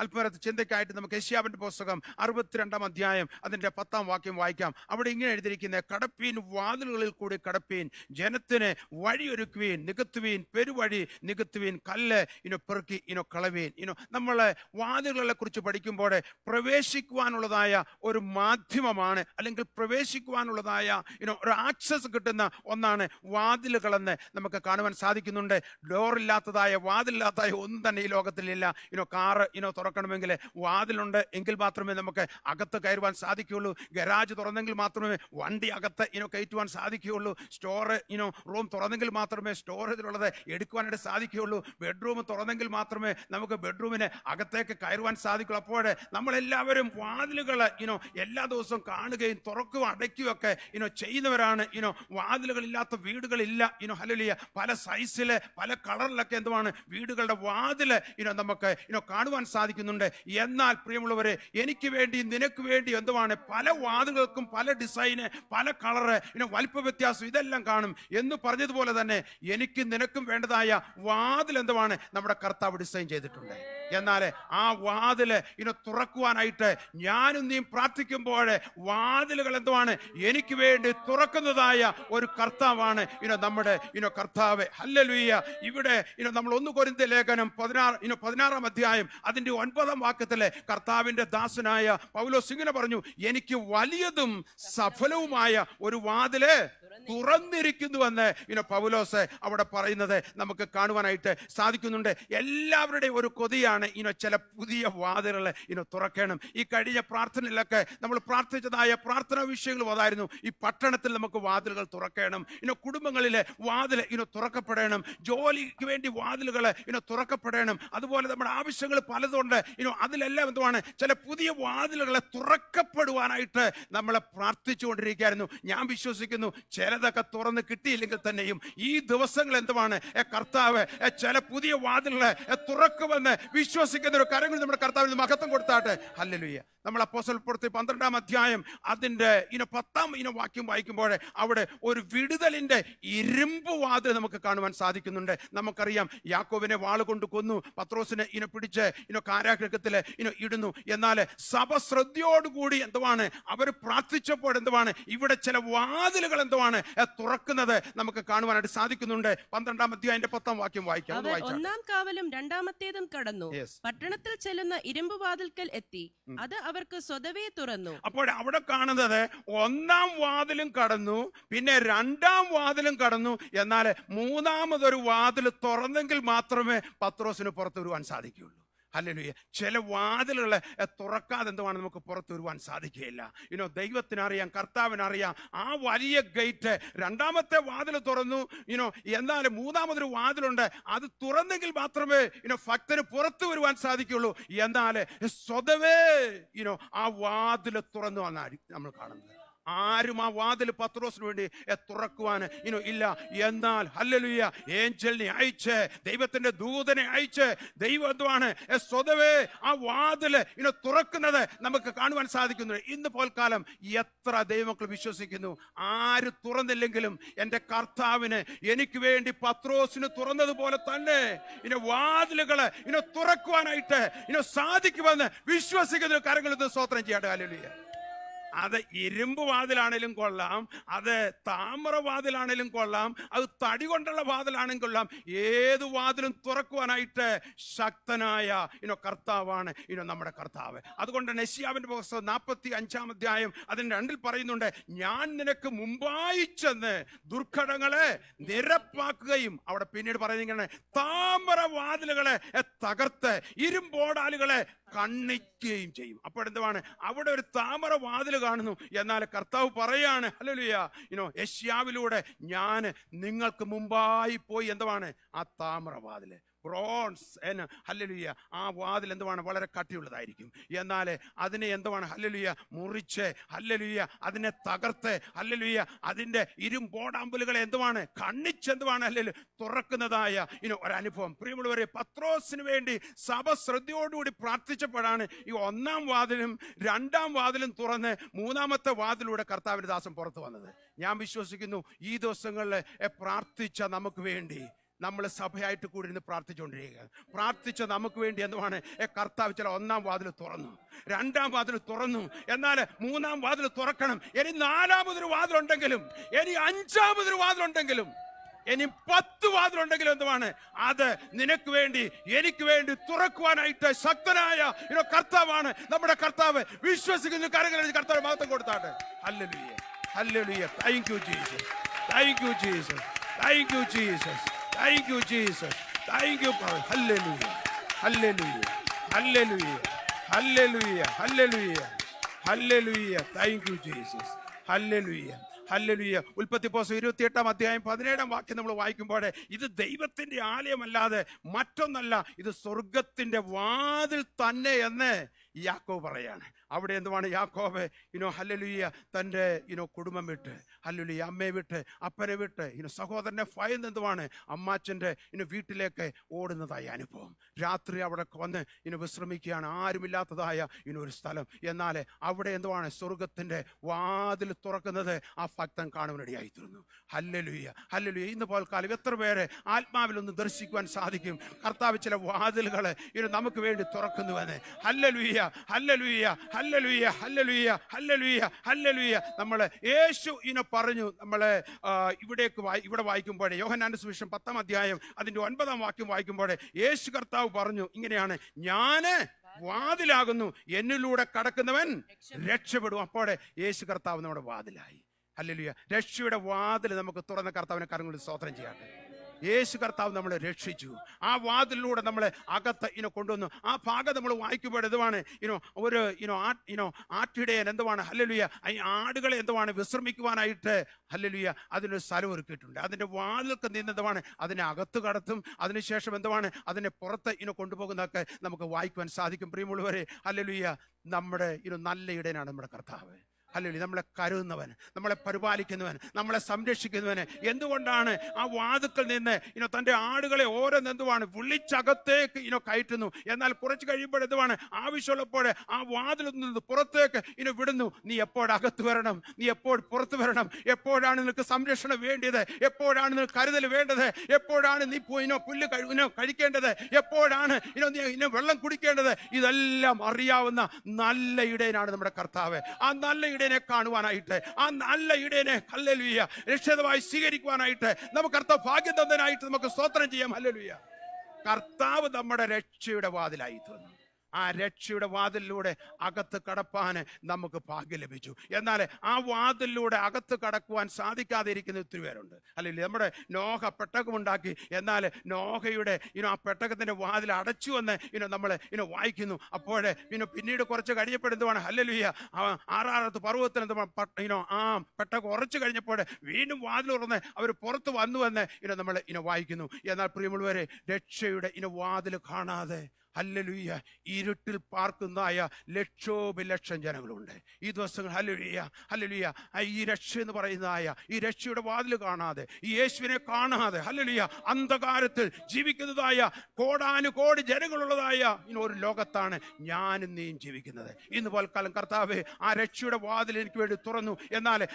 അല്പനേരത്തെ ചിന്തയ്ക്കായിട്ട് നമുക്ക് യെശയ്യാവിന്റെ പുസ്തകം 62 അധ്യായം അതിന്റെ 10 വാക്യം വായിക്കാം. അവിടെ ഇങ്ങനെ എഴുതിയിരിക്കുന്നത്, കടപ്പീൻ വാതിലുകളിൽ കൂടി കടപ്പീൻ, ജനത്തിന് വഴിയൊരുക്കുവീൻ, നികത്തുവീൻ, പെരുവഴി നികത്തുവീൻ, കല്ല് പെറുക്കി കളവീൻ. നമ്മളെ വാതിലുകളെ കുറിച്ച് പഠിക്കുമ്പോൾ പ്രവേശിക്കുവാനുള്ളതായ ഒരു മാധ്യമമാണ്, അല്ലെങ്കിൽ പ്രവേശിക്കുവാനുള്ളതായ ഒരു ആക്സസ് കിട്ടുന്ന ഒന്നാണ് വാതിലുകളെന്ന് നമുക്ക് കാണുവാൻ സാധിക്കുന്നുണ്ട്. ഡോറില്ലാത്തതായ വാതിലില്ലാത്തതായ ഒന്നും തന്നെ ഈ ലോകത്തിലില്ല. കാറ് തുറക്കണമെങ്കിൽ വാതിലുണ്ട് എങ്കിൽ മാത്രമേ നമുക്ക് അകത്ത് കയറുവാൻ സാധിക്കുകയുള്ളൂ. ഗരാജ് തുറന്നെങ്കിൽ മാത്രമേ വണ്ടി അകത്ത് കയറ്റുവാൻ സാധിക്കുകയുള്ളൂ. സ്റ്റോർ റൂം തുറന്നെങ്കിൽ മാത്രമേ സ്റ്റോറേജിലുള്ളത് എടുക്കുവാനായിട്ട് സാധിക്കുകയുള്ളൂ. ബെഡ്റൂം തുറന്നെങ്കിൽ മാത്രമേ നമുക്ക് ബെഡ്റൂമിന് അകത്തേക്ക് കയറുവാൻ സാധിക്കുള്ളൂ. അപ്പോൾ നമ്മളെല്ലാവരും വാതിലുകൾ എല്ലാ ദിവസവും കാണുകയും തുറക്കുകയും അടയ്ക്കുകയും ഒക്കെ ചെയ്യുന്നവരാണ്. വാതിലുകളില്ലാത്ത വീടുകളില്ല. ഹല്ലേലൂയ. പല സൈസില് പല കളറിലൊക്കെ എന്തുവാണ് വീടുകളുടെ വാതില് നമുക്ക് കാണുവാൻ സാധിക്കുന്നുണ്ട്. എന്നാൽ പ്രിയമുള്ളവരെ, എനിക്ക് വേണ്ടി നിനക്ക് വേണ്ടി എന്തുവാണ് പല വാതിലുകൾക്കും പല ഡിസൈന്, പല കളറ്, വലിപ്പ വ്യത്യാസം ഇതെല്ലാം കാണും എന്ന് പറഞ്ഞതുപോലെ തന്നെ എനിക്ക് നിനക്കും വേണ്ടതായ വാതിൽ എന്തുവാണ് നമ്മുടെ കർത്താവ് ഡിസൈൻ ചെയ്തിട്ടുണ്ട്. എന്നാൽ ആ വാതില് തുറക്കുവാനായിട്ട് ഞാനും നീ പ്രാർത്ഥിക്കുമ്പോൾ വാതിലുകൾ എന്തുവാണ് എനിക്ക് വേണ്ടി തുറക്കുന്നതായ ഒരു കർത്താവാണ് നമ്മുടെ കർത്താവ്. ഹല്ലേലൂയ. ഇവിടെ നമ്മൾ 1 കൊരിന്ത്യർ ലേഖനം 16 അധ്യായം അതിന്റെ 9 വാക്യത്തിലെ കർത്താവിന്റെ ദാസനായ പൗലോസ് ഇങ്ങനെ പറഞ്ഞു, എനിക്ക് വലിയതും സഫലവുമായ ഒരു വാതില് തുറന്നിരിക്കുന്നുവെന്ന് പൗലോസ് അവിടെ പറയുന്നത് നമുക്ക് കാണുവാനായിട്ട് സാധിക്കുന്നുണ്ട്. എല്ലാവരുടെയും ഒരു കൊതിയാണ് ചില പുതിയ വാതിലുകൾ തുറക്കണം. ഈ കഴിഞ്ഞ പ്രാർത്ഥനയിലൊക്കെ നമ്മൾ പ്രാർത്ഥിച്ചതായ പ്രാർത്ഥനാ വിഷയങ്ങൾ അതായിരുന്നു. ഈ പട്ടണത്തിൽ നമുക്ക് വാതിലുകൾ തുറക്കണം, കുടുംബങ്ങളിലെ വാതിൽ തുറക്കപ്പെടണം, ജോലിക്ക് വേണ്ടി വാതിലുകൾ തുറക്കപ്പെടണം. അതുപോലെ നമ്മുടെ ആവശ്യങ്ങൾ പലതുണ്ട്. അതിലെല്ലാം എന്തുവാണ് ചില പുതിയ വാതിലുകളെ തുറക്കപ്പെടുവാനായിട്ട് നമ്മളെ പ്രാർത്ഥിച്ചുകൊണ്ടിരിക്കുകയായിരുന്നു. ഞാൻ വിശ്വസിക്കുന്നു ചിലതൊക്കെ തുറന്ന് കിട്ടിയില്ലെങ്കിൽ തന്നെയും ഈ ദിവസങ്ങൾ എന്തുവാണ് കർത്താവ് ചില പുതിയ വാതിലുകളെ തുറക്കുമെന്ന് വിശ്വസിക്കുന്ന ഒരു കരങ്ങൾ നമ്മുടെ കർത്താവിന് മഹത്വം കൊടുത്താട്ടെ. ഹല്ലേലൂയ. നമ്മൾ അപ്പോസ്തല പ്രവൃത്തി 12 അധ്യായം അതിന്റെ 10 വാക്യം വായിക്കുമ്പോൾ അവിടെ ഒരു വിടുതലിന്റെ ഇരുമ്പ് വാതിൽ നമുക്ക് കാണുവാൻ സാധിക്കുന്നുണ്ട്. നമുക്കറിയാം യാക്കോബിനെ വാളുകൊണ്ട് കൊന്നു, പത്രോസിനെ പിടിച്ച് കാരാഗൃഹത്തില് ഇടുന്നു. എന്നാൽ സഭ ശ്രദ്ധയോടുകൂടി എന്തുവാണ് അവർ പ്രാർത്ഥിച്ചപ്പോൾ എന്തുവാണ് ഇവിടെ ചില വാതിലുകൾ എന്തുവാണ് തുറക്കുന്നത് നമുക്ക് കാണുവാനായിട്ട് സാധിക്കുന്നുണ്ട്. 12 അധ്യായത്തിന്റെ 10 വാക്യം വായിക്കാം. ഒന്നാം കാവലും രണ്ടാമത്തേതും കടന്നു, പട്ടണത്തിൽ ചെല്ലുന്ന ഇരുമ്പ് വാതിൽക്കൽ എത്തി, അത് അവർക്ക് സ്വതവേ തുറന്നു. അപ്പോൾ അവിടെ കാണുന്നത് ഒന്നാം വാതിലും കടന്നു, പിന്നെ രണ്ടാം വാതിലും കടന്നു. എന്നാൽ മൂന്നാമതൊരു വാതിൽ തുറന്നെങ്കിൽ മാത്രമേ പത്രോസിന് പുറത്തു വരുവാൻ സാധിക്കുകയുള്ളൂ. ഹല്ലേലൂയ. ചില വാതിലുകളെ തുറക്കാതെ എന്തുവാണ് നമുക്ക് പുറത്തു വരുവാൻ സാധിക്കുകയില്ല. ദൈവത്തിനറിയാം, കർത്താവിനറിയാം. ആ വലിയ ഗേറ്റ് രണ്ടാമത്തെ വാതിൽ തുറന്നു. എന്നാൽ മൂന്നാമതൊരു വാതിലുണ്ട്, അത് തുറന്നെങ്കിൽ മാത്രമേ ഭക്തന് പുറത്തു വരുവാൻ സാധിക്കുള്ളൂ. എന്നാൽ സ്വതവേ ആ വാതിൽ തുറന്നു വന്നാണ് നമ്മൾ കാണുന്നത്. ആരും ആ വാതിൽ പത്രോസിന് വേണ്ടി തുറക്കുവാൻ ഇല്ല. എന്നാൽ ഹല്ലേലൂയ, ഏഞ്ചലിനെ അയച്ച്, ദൈവത്തിന്റെ ദൂതനെ അയച്ച് ദൈവം എന്തുവാണ് സ്വതവേ ആ വാതില് തുറക്കുന്നത് നമുക്ക് കാണുവാൻ സാധിക്കുന്നു. ഇന്ന് പോൽക്കാലം എത്ര ദൈവമക്കൾ വിശ്വസിക്കുന്നു, ആര് തുറന്നില്ലെങ്കിലും എൻ്റെ കർത്താവിന് എനിക്ക് വേണ്ടി പത്രോസിന് തുറന്നതുപോലെ തന്നെ വാതിലുകള് തുറക്കുവാനായിട്ട് സാധിക്കുമെന്ന് വിശ്വസിക്കുന്ന കരങ്ങളിൽ സ്തോത്രം ചെയ്യട്ടെ. ഹല്ലേലൂയ. അത് ഇരുമ്പ് വാതിലാണേലും കൊള്ളാം, അത് താമ്ര വാതിലാണേലും കൊള്ളാം, അത് തടി കൊണ്ടുള്ള വാതിലാണെങ്കിലും കൊള്ളാം, ഏത് വാതിലും തുറക്കുവാനായിട്ട് ശക്തനായ കർത്താവാണ് നമ്മുടെ കർത്താവ്. അതുകൊണ്ട് യെശയ്യാവിന്റെ പുസ്തകം 45 അധ്യായം അതിന്റെ 2 പറയുന്നുണ്ട്, ഞാൻ നിനക്ക് മുമ്പായി ചെന്ന് ദുർഘടങ്ങളെ നിരപ്പാക്കുകയും, അവിടെ പിന്നീട് പറയുന്നത് താമ്ര വാതിലുകളെ തകർത്ത് ഇരുമ്പോടാലുകളെ കണ്ണിക്കുകയും ചെയ്യും. അപ്പോഴെന്തുവാണ് അവിടെ ഒരു താമര വാതിൽ കാണുന്നു. എന്നാൽ കർത്താവ് പറയാണ്, ഹല്ലേലൂയ, യെശയ്യാവിലൂടെ ഞാൻ നിങ്ങൾക്ക് മുമ്പായി പോയി എന്തുവാണ് ആ താമര വാതില്, ബ്രോൺസ് ഹല്ലേലൂയ, ആ വാതിൽ എന്തുവാണ് വളരെ കട്ടിയുള്ളതായിരിക്കും. എന്നാൽ അതിനെ എന്തുവാണ് ഹല്ലേലൂയ മുറിച്ച്, ഹല്ലേലൂയ അതിനെ തകർത്ത്, ഹല്ലേലൂയ അതിന്റെ ഇരുമ്പോടാമ്പലുകളെ എന്തുവാണ് കണ്ണിച്ചെന്തുവാണ് ഹല്ലേലൂയ തുറക്കുന്നതായ ഒരനുഭവം. പ്രിയമുള്ളവരെ, പത്രോസിന് വേണ്ടി സഭ ശ്രദ്ധയോടുകൂടി പ്രാർത്ഥിച്ചപ്പോഴാണ് ഈ ഒന്നാം വാതിലും രണ്ടാം വാതിലും തുറന്ന് മൂന്നാമത്തെ വാതിലൂടെ കർത്താവിന്റെ ദാസൻ പുറത്തു വന്നത്. ഞാൻ വിശ്വസിക്കുന്നു ഈ ദിവസങ്ങളിൽ പ്രാർത്ഥിച്ച നമുക്ക് വേണ്ടി നമ്മൾ സഭയായിട്ട് കൂടി ഇരുന്ന് പ്രാർത്ഥിച്ചുകൊണ്ടിരിക്കുക. പ്രാർത്ഥിച്ച നമുക്ക് വേണ്ടി എന്തുവാണ് കർത്താവ് ചില ഒന്നാം വാതിൽ തുറന്നു, രണ്ടാം വാതിൽ തുറന്നു, എന്നാൽ മൂന്നാം വാതിൽ തുറക്കണം. ഇനി നാലാമതൊരു വാതിലുണ്ടെങ്കിലും, ഇനി അഞ്ചാമതൊരു വാതിലുണ്ടെങ്കിലും, ഇനി 10 വാതിലുണ്ടെങ്കിലും എന്തുവാണ് അത് നിനക്ക് വേണ്ടി എനിക്ക് വേണ്ടി തുറക്കുവാനായിട്ട് ശക്തനായ കർത്താവാണ് നമ്മുടെ കർത്താവ്. വിശ്വസിക്കുന്ന കരങ്ങളിൽ കർത്താവ് മഹത്വം കൊടുത്താട്ടെ. Hallelujah, hallelujah. Thank you Jesus, thank you Jesus, thank you Jesus, thank you Jesus, thank you. Hallelujah, hallelujah, hallelujah, hallelujah, hallelujah, hallelujah. Thank you Jesus. Hallelujah, hallelujah. ഉൽപ്പത്തി പുസ്തകം 28-ാം അധ്യായം 17-ാം വാക്യം നമ്മൾ വായിക്കുമ്പോൾ ഇത് ദൈവത്തിന്റെ ആലയമല്ലാതെ മറ്റൊന്നല്ല, ഇത് സ്വർഗത്തിന്റെ വാതിൽ തന്നെ എന്ന് യാക്കോബ് പറയാണ്. അവിടെ എന്തുവാണ് യാക്കോബ് ഹല്ലേലൂയ തൻ്റെ കുടുംബം വിട്ട്, ഹല്ലേലൂയ അമ്മയെ വിട്ട്, അപ്പനെ വിട്ട്, സഹോദരനെ ഭയന്ന് എന്തുവാണ് അമ്മാച്ചൻ്റെ വീട്ടിലേക്ക് ഓടുന്നതായ അനുഭവം. രാത്രി അവിടെ വന്ന് വിശ്രമിക്കുകയാണ്, ആരുമില്ലാത്തതായ ഒരു സ്ഥലം. എന്നാൽ അവിടെ എന്തുവാണ് സ്വർഗത്തിൻ്റെ വാതിൽ തുറക്കുന്നത് ആ ഭക്തൻ കാണുവാനിടയായിത്തീർന്നു. Hallelujah, hallelujah. ഇന്ന് പോൽക്കാലം എത്ര പേരെ ആത്മാവിലൊന്ന് ദർശിക്കുവാൻ സാധിക്കും കർത്താവ് ചില വാതിലുകൾ നമുക്ക് വേണ്ടി തുറക്കുന്നുവെന്ന്. Hallelujah, hallelujah, hallelujah, hallelujah, hallelujah, hallelujah. നമ്മൾ യേശു പറഞ്ഞു. നമ്മൾ ഇവിടെ വായിക്കുമ്പോൾ യോഹന്നാന്റെ സുവിശേഷം 10-ാം അധ്യായം അതിന്റെ 9-ാം വാക്യം വായിക്കുമ്പോൾ യേശു കർത്താവ് പറഞ്ഞു ഇങ്ങനെയാണ്, ഞാന് വാതിലാകുന്നു, എന്നിലൂടെ കടക്കുന്നവൻ രക്ഷപ്പെടും. അപ്പോഴേ യേശു കർത്താവ് നമ്മുടെ വാതിലായി. ഹല്ലേലൂയ. രക്ഷയുടെ വാതിൽ നമുക്ക് തുറന്ന കർത്താവിനെ കരങ്ങളിൽ സ്തോത്രം ചെയ്യട്ടെ. യേശു കർത്താവ് നമ്മളെ രക്ഷിച്ചു. ആ വാതിലൂടെ നമ്മളെ അകത്ത് കൊണ്ടുവന്നു. ആ ഭാഗം നമ്മൾ വായിക്കുമ്പോൾ എന്തുവാണ് ഒരു ആട്ടിടയൻ എന്തുവാണ് ഹല്ലേലൂയ ഈ ആടുകളെ എന്തുവാണ് വിശ്രമിക്കുവാനായിട്ട് ഹല്ലേലൂയ അതിനൊരു സ്ഥലം ഒരുക്കിയിട്ടുണ്ട്. അതിൻ്റെ വാതിലൊക്കെ നിന്നെന്തുവാണ് അതിനെ അകത്ത് കടത്തും, അതിനുശേഷം എന്തുവാണ് അതിനെ പുറത്ത് കൊണ്ടുപോകുന്നതൊക്കെ നമുക്ക് വായിക്കുവാൻ സാധിക്കും. പ്രിയമുള്ളവരെ, ഹല്ലേലൂയ നമ്മുടെ നല്ല ഇടയനാണ് നമ്മുടെ കർത്താവ്. ഹല്ലേലൂയ. നമ്മളെ കരുതുന്നവൻ, നമ്മളെ പരിപാലിക്കുന്നവൻ, നമ്മളെ സംരക്ഷിക്കുന്നവന്. എന്തുകൊണ്ടാണ് ആ വാതുക്കൾ നിന്ന് തൻ്റെ ആടുകളെ ഓരോന്നെന്തുവാണ് വിളിച്ചകത്തേക്ക് കയറ്റുന്നു. എന്നാൽ കുറച്ച് കഴിയുമ്പോൾ എന്തുവാണ് ആവശ്യമുള്ളപ്പോൾ ആ വാതിൽ നിന്ന് പുറത്തേക്ക് വിടുന്നു. നീ എപ്പോഴകത്ത് വരണം, നീ എപ്പോൾ പുറത്ത് വരണം, എപ്പോഴാണ് നിനക്ക് സംരക്ഷണം വേണ്ടത്, എപ്പോഴാണ് നിനക്ക് കരുതൽ വേണ്ടത്, എപ്പോഴാണ് നീ പുല്ല് കഴിക്കേണ്ടത്, എപ്പോഴാണ് നീ വെള്ളം കുടിക്കേണ്ടത്, ഇതെല്ലാം അറിയാവുന്ന നല്ല ഇടയനാണ് നമ്മുടെ കർത്താവ്. ആ നല്ല ഇടയനെ കാണുവാനായിട്ട്, ആ നല്ല ഇടയനെ ഹല്ലേലൂയ രക്ഷിതമായി സ്വീകരിക്കുവാനായിട്ട് നമുക്ക് കർത്താവ് ഭാഗ്യം തന്നതിനായിട്ട് നമുക്ക് സ്തോത്രം ചെയ്യാം. ഹല്ലേലൂയ. കർത്താവ് നമ്മുടെ രക്ഷയുടെ വാതിലായി തീർന്നു. ആ രക്ഷയുടെ വാതിലിലൂടെ അകത്ത് കടപ്പാൻ നമുക്ക് ഭാഗ്യം ലഭിച്ചു. എന്നാൽ ആ വാതിലിലൂടെ അകത്ത് കടക്കുവാൻ സാധിക്കാതെ ഇരിക്കുന്ന ഒത്തിരി പേരുണ്ട്. അല്ലെങ്കിൽ നമ്മുടെ നോഹ പെട്ടകമുണ്ടാക്കി, എന്നാൽ നോഹയുടെ ആ പെട്ടകത്തിന്റെ വാതിൽ അടച്ചു എന്ന് നമ്മൾ വായിക്കുന്നു. അപ്പോൾ പിന്നീട് കുറച്ച് കഴിഞ്ഞപ്പോഴെന്തുവാണ് ഹല്ലേലൂയ 6 പർവ്വതത്തിൽ എന്തുവാണ് ആ പെട്ടകം ഉറച്ചു കഴിഞ്ഞപ്പോൾ വീണ്ടും വാതിൽ തുറന്ന് അവർ പുറത്ത് വന്നുവെന്ന് നമ്മൾ വായിക്കുന്നു. എന്നാൽ പ്രിയമുള്ളവരെ, രക്ഷയുടെ വാതിൽ കാണാതെ ഹല്ലേലൂയ ഇരുട്ടിൽ പാർക്കുന്നതായ ലക്ഷോപലക്ഷം ജനങ്ങളുണ്ട് ഈ ദിവസങ്ങൾ. Hallelujah, hallelujah. ഈ രക്ഷ എന്ന് പറയുന്നതായ ഈ രക്ഷയുടെ വാതിൽ കാണാതെ, ഈ യേശുവിനെ കാണാതെ ഹല്ലേലൂയ അന്ധകാരത്തിൽ ജീവിക്കുന്നതായ കോടാനുകോടി ജനങ്ങളുള്ളതായ ഒരു ലോകത്താണ് ഞാനും നീയും ജീവിക്കുന്നത്. ഇന്ന് പോൽക്കാലം കർത്താവ് ആ രക്ഷയുടെ വാതിൽ എനിക്ക് വേണ്ടി തുറന്നു. എന്നാൽ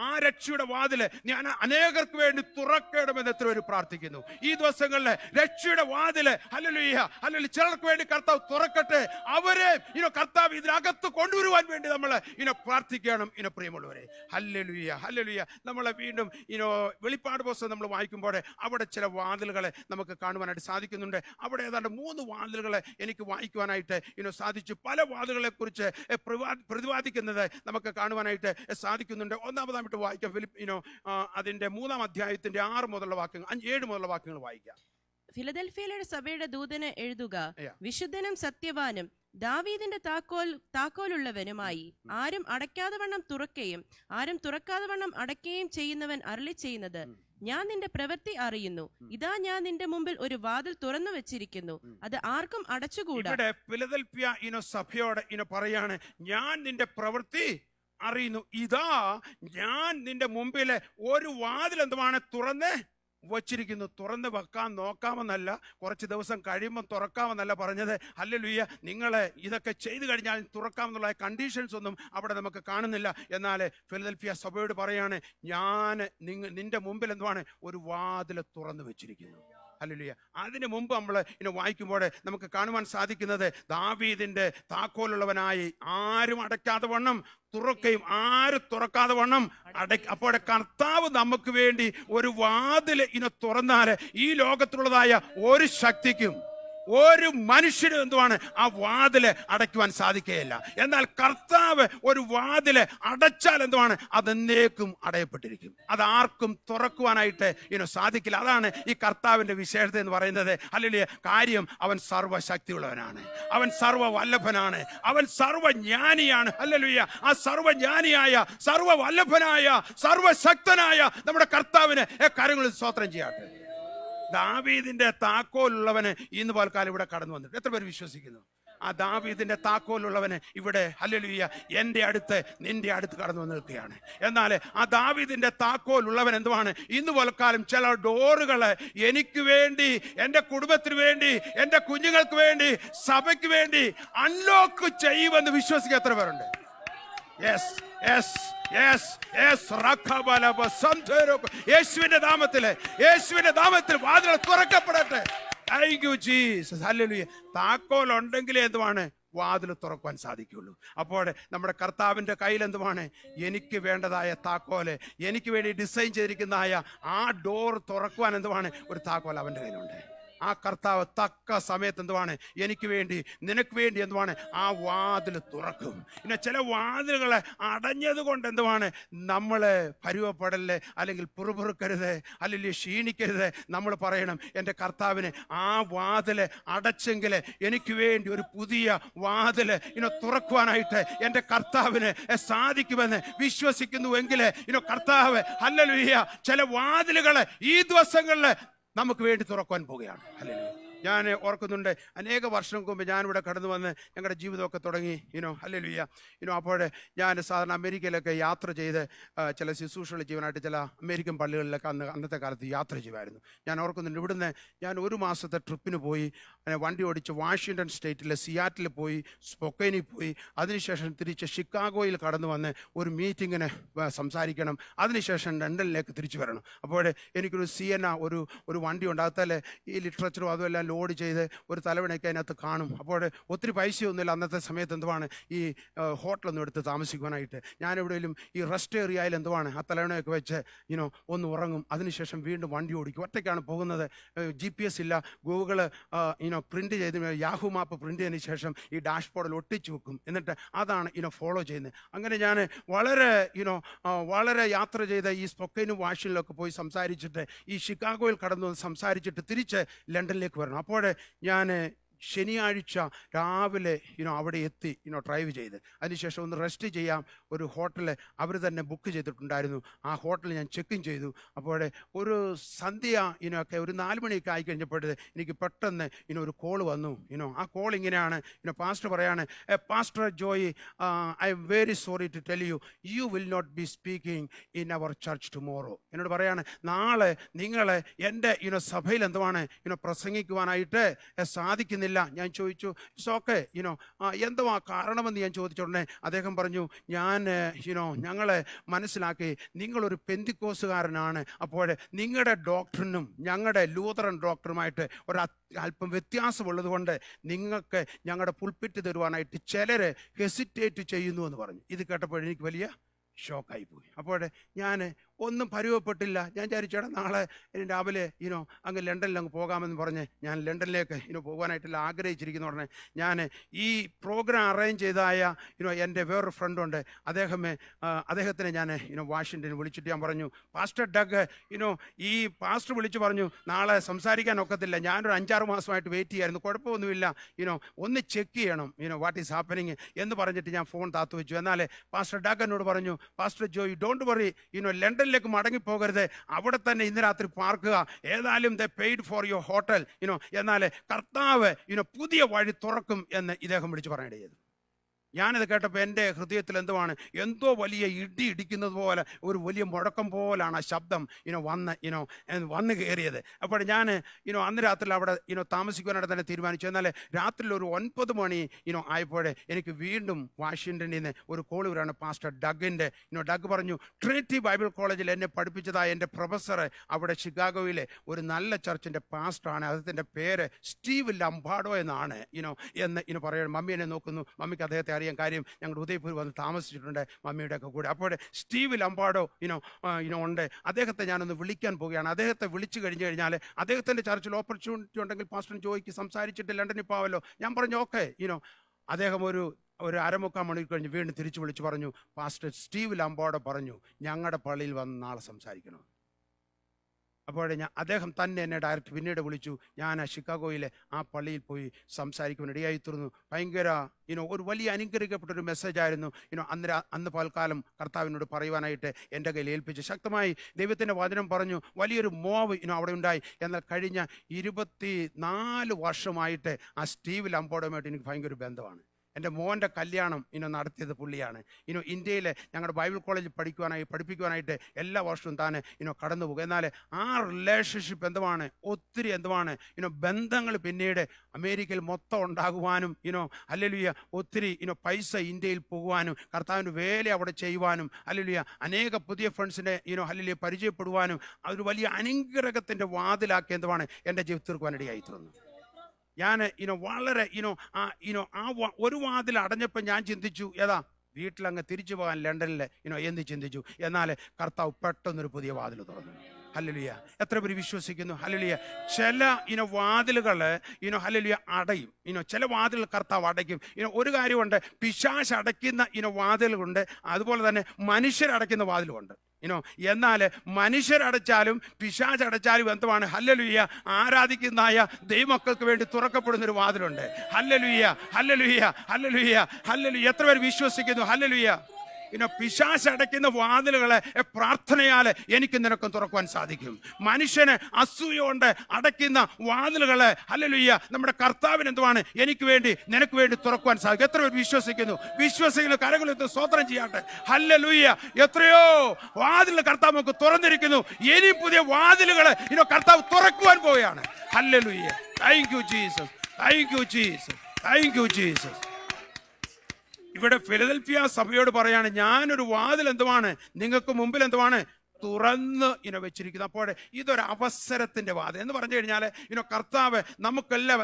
ആ രക്ഷയുടെ വാതിൽ ഞാൻ അനേകർക്ക് വേണ്ടി തുറക്കണമെന്ന് എത്ര പേര് പ്രാർത്ഥിക്കുന്നു ഈ ദിവസങ്ങളിൽ. രക്ഷയുടെ വാതിൽ ഹല്ലേലൂയ, ഹല്ലേലൂയ ചിലർക്ക് വേണ്ടി കർത്താവ് തുറക്കട്ടെ. അവരെ കർത്താവ് ഇതിനകത്ത് കൊണ്ടുവരുവാൻ വേണ്ടി നമ്മൾ പ്രാർത്ഥിക്കണം. പ്രിയമുള്ളവരെ, ഹല്ലേലൂയ, ഹല്ലേലൂയ. നമ്മളെ വീണ്ടും വെളിപ്പാട് പുസ്തകം നമ്മൾ വായിക്കുമ്പോൾ അവിടെ ചില വാതിലുകളെ നമുക്ക് കാണുവാനായിട്ട് സാധിക്കുന്നുണ്ട്. അവിടെ ഏതാണ്ട് 3 വാതിലുകളെ എനിക്ക് വായിക്കുവാനായിട്ട് സാധിച്ചു. പല വാതിലുകളെ കുറിച്ച് പ്രതിപാദിക്കുന്നത് നമുക്ക് കാണുവാനായിട്ട് സാധിക്കുന്നുണ്ട്. ഒന്നാമതായിട്ട് വായിക്കാം. അതിന്റെ 3-ാം അധ്യായത്തിന്റെ 6 മുതലുള്ള വാക്യങ്ങൾ, 7 മുതലുള്ള വാക്യങ്ങൾ വായിക്കാം. ഫിലദൽഫിയയിലെ സഭയുടെ ദൂതന് എഴുതുക, വിശുദ്ധനും സത്യവാനും ദാവീദിന്റെ താക്കോലുള്ളവനുമായി ആരും അടയ്ക്കാതെ വണ്ണം തുറക്കുകയും ആരും തുറക്കാതെ വണ്ണം അടയ്ക്കുകയും ചെയ്യുന്നവൻ അരുളി ചെയ്യുന്നത്, ഞാൻ നിന്റെ പ്രവൃത്തി അറിയുന്നു. ഇതാ ഞാൻ നിന്റെ മുമ്പിൽ ഒരു വാതിൽ തുറന്നു വെച്ചിരിക്കുന്നു, അത് ആർക്കും അടച്ചുകൂടാ. ഇവിടെ ഫിലദൽഫിയ സഭയോട് പറയാണ്, ഞാൻ നിന്റെ പ്രവൃത്തി അറിയുന്നു. ഇതാ ഞാൻ നിന്റെ മുമ്പിൽ ഒരു വാതിൽ എന്തുമാണ് തുറന്ന് വച്ചിരിക്കുന്നു. തുറന്ന് വെക്കാൻ നോക്കാമെന്നല്ല, കുറച്ച് ദിവസം കഴിയുമ്പോൾ തുറക്കാമെന്നല്ല പറഞ്ഞത്. ഹല്ലേലൂയ. നിങ്ങളെ ഇതൊക്കെ ചെയ്തു കഴിഞ്ഞാൽ തുറക്കാമെന്നുള്ള കണ്ടീഷൻസ് ഒന്നും അവിടെ നമുക്ക് കാണുന്നില്ല. എന്നാൽ ഫിലദൽഫിയ സഭയോട് പറയാണ്, ഞാൻ നിന്റെ മുമ്പിൽ എന്തുവാണ്, ഒരു വാതിൽ തുറന്നു വെച്ചിരിക്കുന്നു. ഹല്ലേലൂയ. അതിനു മുമ്പ് നമ്മൾ വായിക്കുമ്പോൾ നമുക്ക് കാണുവാൻ സാധിക്കുന്നത്, ദാവീദിന്റെ താക്കോലുള്ളവനായി ആരും അടയ്ക്കാതെ വണ്ണം തുറക്കുകയും ആരും തുറക്കാതെ വണ്ണം അപ്പോൾ കർത്താവ് നമുക്ക് വേണ്ടി ഒരു വാതിൽ തുറന്നാൽ ഈ ലോകത്തിലുള്ളതായ ഒരു ശക്തിക്കും ഒരു മനുഷ്യനും എന്തുവാണ് ആ വാതില് അടയ്ക്കുവാൻ സാധിക്കുകയില്ല. എന്നാൽ കർത്താവ് ഒരു വാതില് അടച്ചാൽ എന്തുവാണ്, അതെന്നേക്കും അടയപ്പെട്ടിരിക്കും. അതാർക്കും തുറക്കുവാനായിട്ട് സാധിക്കില്ല. അതാണ് ഈ കർത്താവിന്റെ വിശേഷത എന്ന് പറയുന്നത്. അല്ലെങ്കിൽ കാര്യം, അവൻ സർവ്വശക്തിയുള്ളവനാണ്, അവൻ സർവ്വവല്ലഭനാണ്, അവൻ സർവ്വജ്ഞാനിയാണ്. ഹല്ലേലൂയ. ആ സർവ്വജ്ഞാനിയായ, സർവ്വവല്ലഭനായ, സർവ്വശക്തനായ നമ്മുടെ കർത്താവിന് കരങ്ങളിൽ സ്തോത്രം ചെയ്യട്ടെ. ദാവീദിന്റെ താക്കോലുള്ളവന് ഇന്ന് പൽക്കാലം ഇവിടെ കടന്നു വന്നിട്ട് എത്ര പേര് വിശ്വസിക്കുന്നു? ആ ദാവീദിന്റെ താക്കോലുള്ളവന് ഇവിടെ ഹല്ലേലൂയ എൻ്റെ അടുത്ത്, നിന്റെ അടുത്ത് കടന്നു വന്ന് നിൽക്കുകയാണ്. എന്നാൽ ആ ദാവീദിന്റെ താക്കോലുള്ളവൻ എന്തുവാണ്, ഇന്ന് പൽക്കാലം ചില ഡോറുകള് എനിക്ക് വേണ്ടി, എൻ്റെ കുടുംബത്തിന് വേണ്ടി, എൻ്റെ കുഞ്ഞുങ്ങൾക്ക് വേണ്ടി, സഭയ്ക്ക് വേണ്ടി അൺലോക്ക് ചെയ്യുമെന്ന് വിശ്വസിക്കുക എത്ര പേരുണ്ട്? യേശുവിന്റെ നാമത്തിൽ വാതിൽ തുറക്കപ്പെടട്ടെ. Thank you Jesus. ഹല്ലേലൂയ. താക്കോൽ ഉണ്ടെങ്കിലേ എന്തുവാണ്, വാതിൽ തുറക്കുവാൻ സാധിക്കുള്ളൂ. അപ്പോൾ നമ്മുടെ കർത്താവിന്റെ കയ്യിൽ എന്തുവാണ്, എനിക്ക് വേണ്ടതായ താക്കോല്, എനിക്ക് വേണ്ടി ഡിസൈൻ ചെയ്തിരിക്കുന്നതായ ആ ഡോർ തുറക്കുവാൻ എന്തുവാണ്, ഒരു താക്കോൽ അവന്റെ കയ്യിലുണ്ട്. ആ കർത്താവ് തക്ക സമയത്ത് എന്തുവാണ്, എനിക്ക് വേണ്ടി, നിനക്ക് വേണ്ടി എന്തുവാണ്, ആ വാതിൽ തുറക്കും. പിന്നെ ചില വാതിലുകളെ അടഞ്ഞത് കൊണ്ട് എന്തുവാണ്, നമ്മള് പരുവപ്പെടല്, അല്ലെങ്കിൽ പുറപുറുക്കരുത്, അല്ലെങ്കിൽ ക്ഷീണിക്കരുത്. നമ്മൾ പറയണം, എൻ്റെ കർത്താവിന് ആ വാതില് അടച്ചെങ്കിൽ എനിക്ക് വേണ്ടി ഒരു പുതിയ വാതില് തുറക്കുവാനായിട്ട് എൻ്റെ കർത്താവിന് സാധിക്കുമെന്ന് വിശ്വസിക്കുന്നുവെങ്കിൽ കർത്താവ് ഹല്ലേലൂയ ചില വാതിലുകള് ഈ ദിവസങ്ങളിൽ നമുക്ക് വേണ്ടി തുറക്കുവാൻ പോവുകയാണ്. ഹല്ലേലൂയ. ഞാൻ ഓർക്കുന്നുണ്ട്, അനേക വർഷങ്ങൾക്ക് മുമ്പ് ഞാനിവിടെ കടന്നു വന്ന് ഞങ്ങളുടെ ജീവിതമൊക്കെ തുടങ്ങി. ഹല്ലേലൂയ. അപ്പോൾ ഞാൻ സാധാരണ അമേരിക്കയിലൊക്കെ യാത്ര ചെയ്ത് ചില ശുശ്രൂഷകൾ ചെയ്യുവാനായിട്ട് ചില അമേരിക്കൻ പള്ളികളിലൊക്കെ അന്നത്തെ കാലത്ത് യാത്ര ചെയ്യുമായിരുന്നു. ഞാൻ ഓർക്കുന്നുണ്ട്, ഇവിടുന്ന് ഞാൻ ഒരു മാസത്തെ ട്രിപ്പിന് പോയി, വണ്ടി ഓടിച്ച് വാഷിങ്ടൺ സ്റ്റേറ്റിലെ സിയാറ്റിൽ പോയി, സ്പൊക്കൈനിൽ പോയി, അതിനുശേഷം തിരിച്ച് ഷിക്കാഗോയിൽ കടന്നു വന്ന് ഒരു മീറ്റിങ്ങിന് സംസാരിക്കണം. അതിനുശേഷം ലണ്ടനിലേക്ക് തിരിച്ചു വരണം. അപ്പോൾ എനിക്കൊരു സിയന ഒരു വണ്ടി ഉണ്ട്. അകത്തല്ലേ ഈ ലിറ്ററേച്ചറും അതുമെല്ലാം ലോഡ് ചെയ്ത് ഒരു തലവണയൊക്കെ അതിനകത്ത് കാണും. അപ്പോൾ ഒത്തിരി പൈസയൊന്നുമില്ല അന്നത്തെ സമയത്ത്. എന്തുവാണ്, ഈ ഹോട്ടലൊന്നും എടുത്ത് താമസിക്കുവാനായിട്ട് ഞാനെവിടെയും ഈ റെസ്റ്റ് ഏരിയയിൽ എന്തുവാണ് ആ തലവണയൊക്കെ വെച്ച് ഒന്ന് ഉറങ്ങും. അതിനുശേഷം വീണ്ടും വണ്ടി ഓടിക്കും. ഒറ്റയ്ക്കാണ് പോകുന്നത്. GPS ഇല്ല. ഗൂഗിൾ പ്രിന്റ് ചെയ്ത്, യാഹു മാപ്പ് പ്രിന്റ് ചെയ്തതിന് ശേഷം ഈ ഡാഷ്ബോർഡിൽ ഒട്ടിച്ചു വെക്കും. എന്നിട്ട് അതാണ് ഫോളോ ചെയ്യുന്നത്. അങ്ങനെ ഞാൻ വളരെ യാത്ര ചെയ്ത് ഈ സ്പൊക്കൈനും വാഷിനിലൊക്കെ പോയി സംസാരിച്ചിട്ട് ഈ ഷിക്കാഗോയിൽ കടന്നു സംസാരിച്ചിട്ട് തിരിച്ച് ലണ്ടനിലേക്ക് വരണം. അപ്പോൾ ഞാൻ ശനിയാഴ്ച രാവിലെ അവിടെ എത്തി ഡ്രൈവ് ചെയ്ത് അതിനുശേഷം ഒന്ന് റെസ്റ്റ് ചെയ്യാം ഒരു ഹോട്ടൽ അവർ തന്നെ ബുക്ക് ചെയ്തിട്ടുണ്ടായിരുന്നു. ആ ഹോട്ടൽ ഞാൻ ചെക്ക് ഇൻ ചെയ്തു. അപ്പോൾ ഒരു സന്ധ്യ ഒക്കെ ഒരു 4 മണിയൊക്കെ ആയി കഴിഞ്ഞപ്പോഴേ എനിക്ക് പെട്ടെന്ന് ഒരു കോൾ വന്നു. ആ കോൾ ഇങ്ങനെയാണ്. പാസ്റ്റർ പറയാണ്, pastor Joy, I am very sorry to tell you, you will not be speaking in our church tomorrow. എന്നോട് പറയാണ്, നാളെ നിങ്ങളെ എൻ്റെ സഭയിൽ എന്തുവാണ് പ്രസംഗിക്കുവാനായിട്ട് സാധിക്കുന്നില്ല. ഞാൻ ചോദിച്ചു, ഇറ്റ്സ് ഓക്കെ, എന്തുവാ കാരണമെന്ന് ഞാൻ ചോദിച്ചോടനെ അദ്ദേഹം പറഞ്ഞു, ഞങ്ങളെ മനസ്സിലാക്കി നിങ്ങളൊരു പെന്തിക്കോസുകാരനാണ്. അപ്പോൾ നിങ്ങളുടെ ഡോക്ടറിനും ഞങ്ങളുടെ ലൂതറൻ ഡോക്ടറുമായിട്ട് അല്പം വ്യത്യാസമുള്ളത് കൊണ്ട് നിങ്ങൾക്ക് ഞങ്ങളുടെ പുൽപ്പിറ്റ് തരുവാനായിട്ട് ചിലർ ഹെസിറ്റേറ്റ് ചെയ്യുന്നു എന്ന് പറഞ്ഞു. ഇത് കേട്ടപ്പോൾ എനിക്ക് വലിയ ഷോക്കായി പോയി. അപ്പോൾ ഞാൻ ഒന്നും പരുവപ്പെട്ടില്ല. ഞാൻ വിചാരിച്ചേടാ നാളെ രാവിലെ അങ്ങ് ലണ്ടനിൽ അങ്ങ് പോകാമെന്ന് പറഞ്ഞ് ഞാൻ ലണ്ടനിലേക്ക് പോകാനായിട്ടില്ല ആഗ്രഹിച്ചിരിക്കുന്ന ഉടനെ ഞാൻ ഈ പ്രോഗ്രാം അറേഞ്ച് ചെയ്തായ എൻ്റെ വേറൊരു ഫ്രണ്ടുണ്ട്, അദ്ദേഹത്തിനെ ഞാൻ വാഷിങ്ടണിൽ വിളിച്ചിട്ട് ഞാൻ പറഞ്ഞു, പാസ്റ്റർ ഡഗ്, ഈ പാസ്റ്റർ വിളിച്ചു പറഞ്ഞു നാളെ സംസാരിക്കാൻ ഒക്കത്തില്ല, ഞാനൊരു 5-6 മാസമായിട്ട് വെയിറ്റ് ചെയ്യായിരുന്നു, കുഴപ്പമൊന്നുമില്ല, ഒന്ന് ചെക്ക് ചെയ്യണം വാട്ട് ഈസ് ഹാപ്പനിങ് എന്ന് പറഞ്ഞിട്ട് ഞാൻ ഫോൺ താത്തു വെച്ചു. എന്നാൽ പാസ്റ്റർ ഡഗ് എന്നോട് പറഞ്ഞു, പാസ്റ്റർ ജോയ്, ഡോണ്ട് വറി, ലണ്ടനിലേക്ക് മടങ്ങിപ്പോകരുത്, അവിടെ തന്നെ ഇന്ന് രാത്രി പാർക്കുക, ഏതായാലും ദേ പെയ്ഡ് ഫോർ യുവർ ഹോട്ടൽ, എന്നാൽ കർത്താവ് പുതിയ വഴി തുറക്കും എന്ന് ഇദ്ദേഹം വിളിച്ച് പറയേണ്ടി ചെയ്തു. ഞാനിത് കേട്ടപ്പോൾ എൻ്റെ ഹൃദയത്തിൽ എന്തോ വലിയ ഇടി ഇടിക്കുന്നത് പോലെ, ഒരു വലിയ മുഴക്കം പോലാണ് ആ ശബ്ദം വന്ന് കയറിയത്. അപ്പോൾ ഞാൻ അന്ന് രാത്രി അവിടെ താമസിക്കുവാനായിട്ട് തന്നെ തീരുമാനിച്ചു. എന്നാൽ രാത്രിയിൽ ഒരു 9 മണി ആയപ്പോഴേ എനിക്ക് വീണ്ടും വാഷിങ്ടണിൽ നിന്ന് ഒരു കോൾ വരികയാണ്. പാസ്റ്റർ ഡഗിൻ്റെ ഡഗ് പറഞ്ഞു, ട്രിനിറ്റി ബൈബിൾ കോളേജിൽ എന്നെ പഠിപ്പിച്ചതായ എൻ്റെ പ്രൊഫസർ അവിടെ ഷിക്കാഗോയിലെ ഒരു നല്ല ചർച്ചിൻ്റെ പാസ്റ്ററാണ്, അദ്ദേഹത്തിൻ്റെ പേര് സ്റ്റീവ് ലംബാർഡോ എന്നാണ് എന്ന് പറയുന്നത്. മമ്മി എന്നെ നോക്കുന്നു. മമ്മിക്ക് അദ്ദേഹത്തെ അറിയാൻ, കാര്യം ഞങ്ങൾ ഉദയപൂർ വന്ന് താമസിച്ചിട്ടുണ്ട് മമ്മിയുടെ ഒക്കെ കൂടെ. അപ്പോൾ സ്റ്റീവ് ലംബാർഡോ ഉണ്ട്. അദ്ദേഹത്തെ ഞാനൊന്ന് വിളിക്കാൻ പോവുകയാണ്. അദ്ദേഹത്തെ വിളിച്ചു കഴിഞ്ഞാൽ അദ്ദേഹത്തിൻ്റെ ചർച്ചിൽ ഓപ്പർച്യൂണിറ്റി ഉണ്ടെങ്കിൽ പാസ്റ്റർ ജോയ്ക്ക് സംസാരിച്ചിട്ട് ലണ്ടനിൽ പോവാമല്ലോ. ഞാൻ പറഞ്ഞു ഓക്കെ. അദ്ദേഹം ഒരു 1/2 മണിക്കൂർ കഴിഞ്ഞ് വീണ്ടും തിരിച്ചു വിളിച്ച് പറഞ്ഞു, പാസ്റ്റർ സ്റ്റീവ് ലംബാർഡോ പറഞ്ഞു ഞങ്ങളുടെ പള്ളിയിൽ വന്ന് നാളെ സംസാരിക്കണം. അപ്പോൾ അദ്ദേഹം തന്നെ എന്നെ ഡയറക്റ്റ് പിന്നീട് വിളിച്ചു. ഞാൻ ഷിക്കാഗോയിലെ ആ പള്ളിയിൽ പോയി സംസാരിക്കുവാൻ ഇടയായി തീർന്നു. ഭയങ്കര ഒരു വലിയ അനുഗ്രഹിക്കപ്പെട്ടൊരു മെസ്സേജായിരുന്നു. അന്ന് പൽക്കാലം കർത്താവിനോട് പറയുവാനായിട്ട് എൻ്റെ കയ്യിൽ ഏൽപ്പിച്ചു. ശക്തമായി ദൈവത്തിൻ്റെ വചനം പറഞ്ഞു. വലിയൊരു മോവ് അവിടെ ഉണ്ടായി. എന്നാൽ കഴിഞ്ഞ 24 വർഷമായിട്ട് ആ സ്റ്റീവ് ലംബാർഡോയുമായിട്ട് എനിക്ക് ഭയങ്കര ബന്ധമാണ്. എൻ്റെ മോൻ്റെ കല്യാണം നടത്തിയത് പുള്ളിയാണ്. ഇന്ത്യയിലെ ഞങ്ങളുടെ ബൈബിൾ കോളേജിൽ പഠിപ്പിക്കുവാനായിട്ട് എല്ലാ വർഷവും താൻ കടന്നു പോകും. എന്നാൽ ആ റിലേഷൻഷിപ്പ് ഒത്തിരി ബന്ധങ്ങൾ പിന്നീട് അമേരിക്കയിൽ മൊത്തം ഉണ്ടാകുവാനും ഹല്ലേലൂയ ഒത്തിരി പൈസ ഇന്ത്യയിൽ പോകുവാനും കർത്താവിൻ്റെ വേല അവിടെ ചെയ്യുവാനും ഹല്ലേലൂയ അനേക പുതിയ ഫ്രണ്ട്സിനെ ഹല്ലേലൂയ പരിചയപ്പെടുവാനും അതൊരു വലിയ അനുഗ്രഹത്തിൻ്റെ വാതിലാക്കി എൻ്റെ ജീവിതത്തിൽ തീർക്കുവാനിടയായി തീർന്നു. ഞാൻ വളരെ ഒരു വാതിൽ അടഞ്ഞപ്പോൾ ഞാൻ ചിന്തിച്ചു, വീട്ടിലങ്ങ് തിരിച്ചു പോകാൻ ലണ്ടനിൽ എന്ന് ചിന്തിച്ചു. എന്നാൽ കർത്താവ് പെട്ടെന്നൊരു പുതിയ വാതിൽ തുറന്നു. ഹല്ലേലൂയ. എത്ര പേര് വിശ്വസിക്കുന്നു? ഹല്ലേലൂയ. ചില വാതിലുകൾ ഹല്ലേലൂയ അടയും. ചില വാതിലുകൾ കർത്താവ് അടയ്ക്കും. ഒരു കാര്യമുണ്ട്, പിശാച് അടയ്ക്കുന്ന വാതിലുകളുണ്ട്, അതുപോലെ തന്നെ മനുഷ്യരടയ്ക്കുന്ന വാതിലുമുണ്ട്. എന്നാൽ മനുഷ്യരടച്ചാലും പിശാച് അടച്ചാലും ഹല്ലേലൂയ ആരാധിക്കുന്നതായ ദൈവമക്കൾക്ക് വേണ്ടി തുറക്കപ്പെടുന്ന ഒരു വാതിലുണ്ട്. Hallelujah, hallelujah, hallelujah, hallelujah. എത്ര പേര് വിശ്വസിക്കുന്നു? ഹല്ലേലൂയ. പിശാച് അടയ്ക്കുന്ന വാതിലുകളെ പ്രാർത്ഥനയാൽ എനിക്ക് നിനക്കും തുറക്കുവാൻ സാധിക്കും. മനുഷ്യന് അസൂയ കൊണ്ട് അടയ്ക്കുന്ന വാതിലുകളെ ഹല്ലേലൂയ നമ്മുടെ കർത്താവിന് എനിക്ക് വേണ്ടി നിനക്ക് വേണ്ടി തുറക്കുവാൻ സാധിക്കും. എത്ര പേർ വിശ്വസിക്കുന്നു? വിശ്വസിക്കുന്ന കരങ്ങളെടുത്ത് സ്തോത്രം ചെയ്യട്ടെ. ഹല്ലേലൂയ. എത്രയോ വാതിലുകൾ കർത്താവ് നമുക്ക് തുറന്നിരിക്കുന്നു. ഇനി പുതിയ വാതിലുകൾ കർത്താവ് തുറക്കുവാൻ പോവുകയാണ്. Hallelujah. Thank you Jesus, thank you Jesus, thank you Jesus. ഇവിടെ ഫിലദൽഫിയ സഭയോട് പറയാണ്, ഞാനൊരു വാതിൽ നിങ്ങൾക്ക് മുമ്പിൽ തുറന്ന് വെച്ചിരിക്കുന്നത്. അപ്പോൾ ഇതൊരു അവസരത്തിന്റെ വാതിൽ എന്ന് പറഞ്ഞു കഴിഞ്ഞാൽ കർത്താവ് നമുക്കെല്ലാം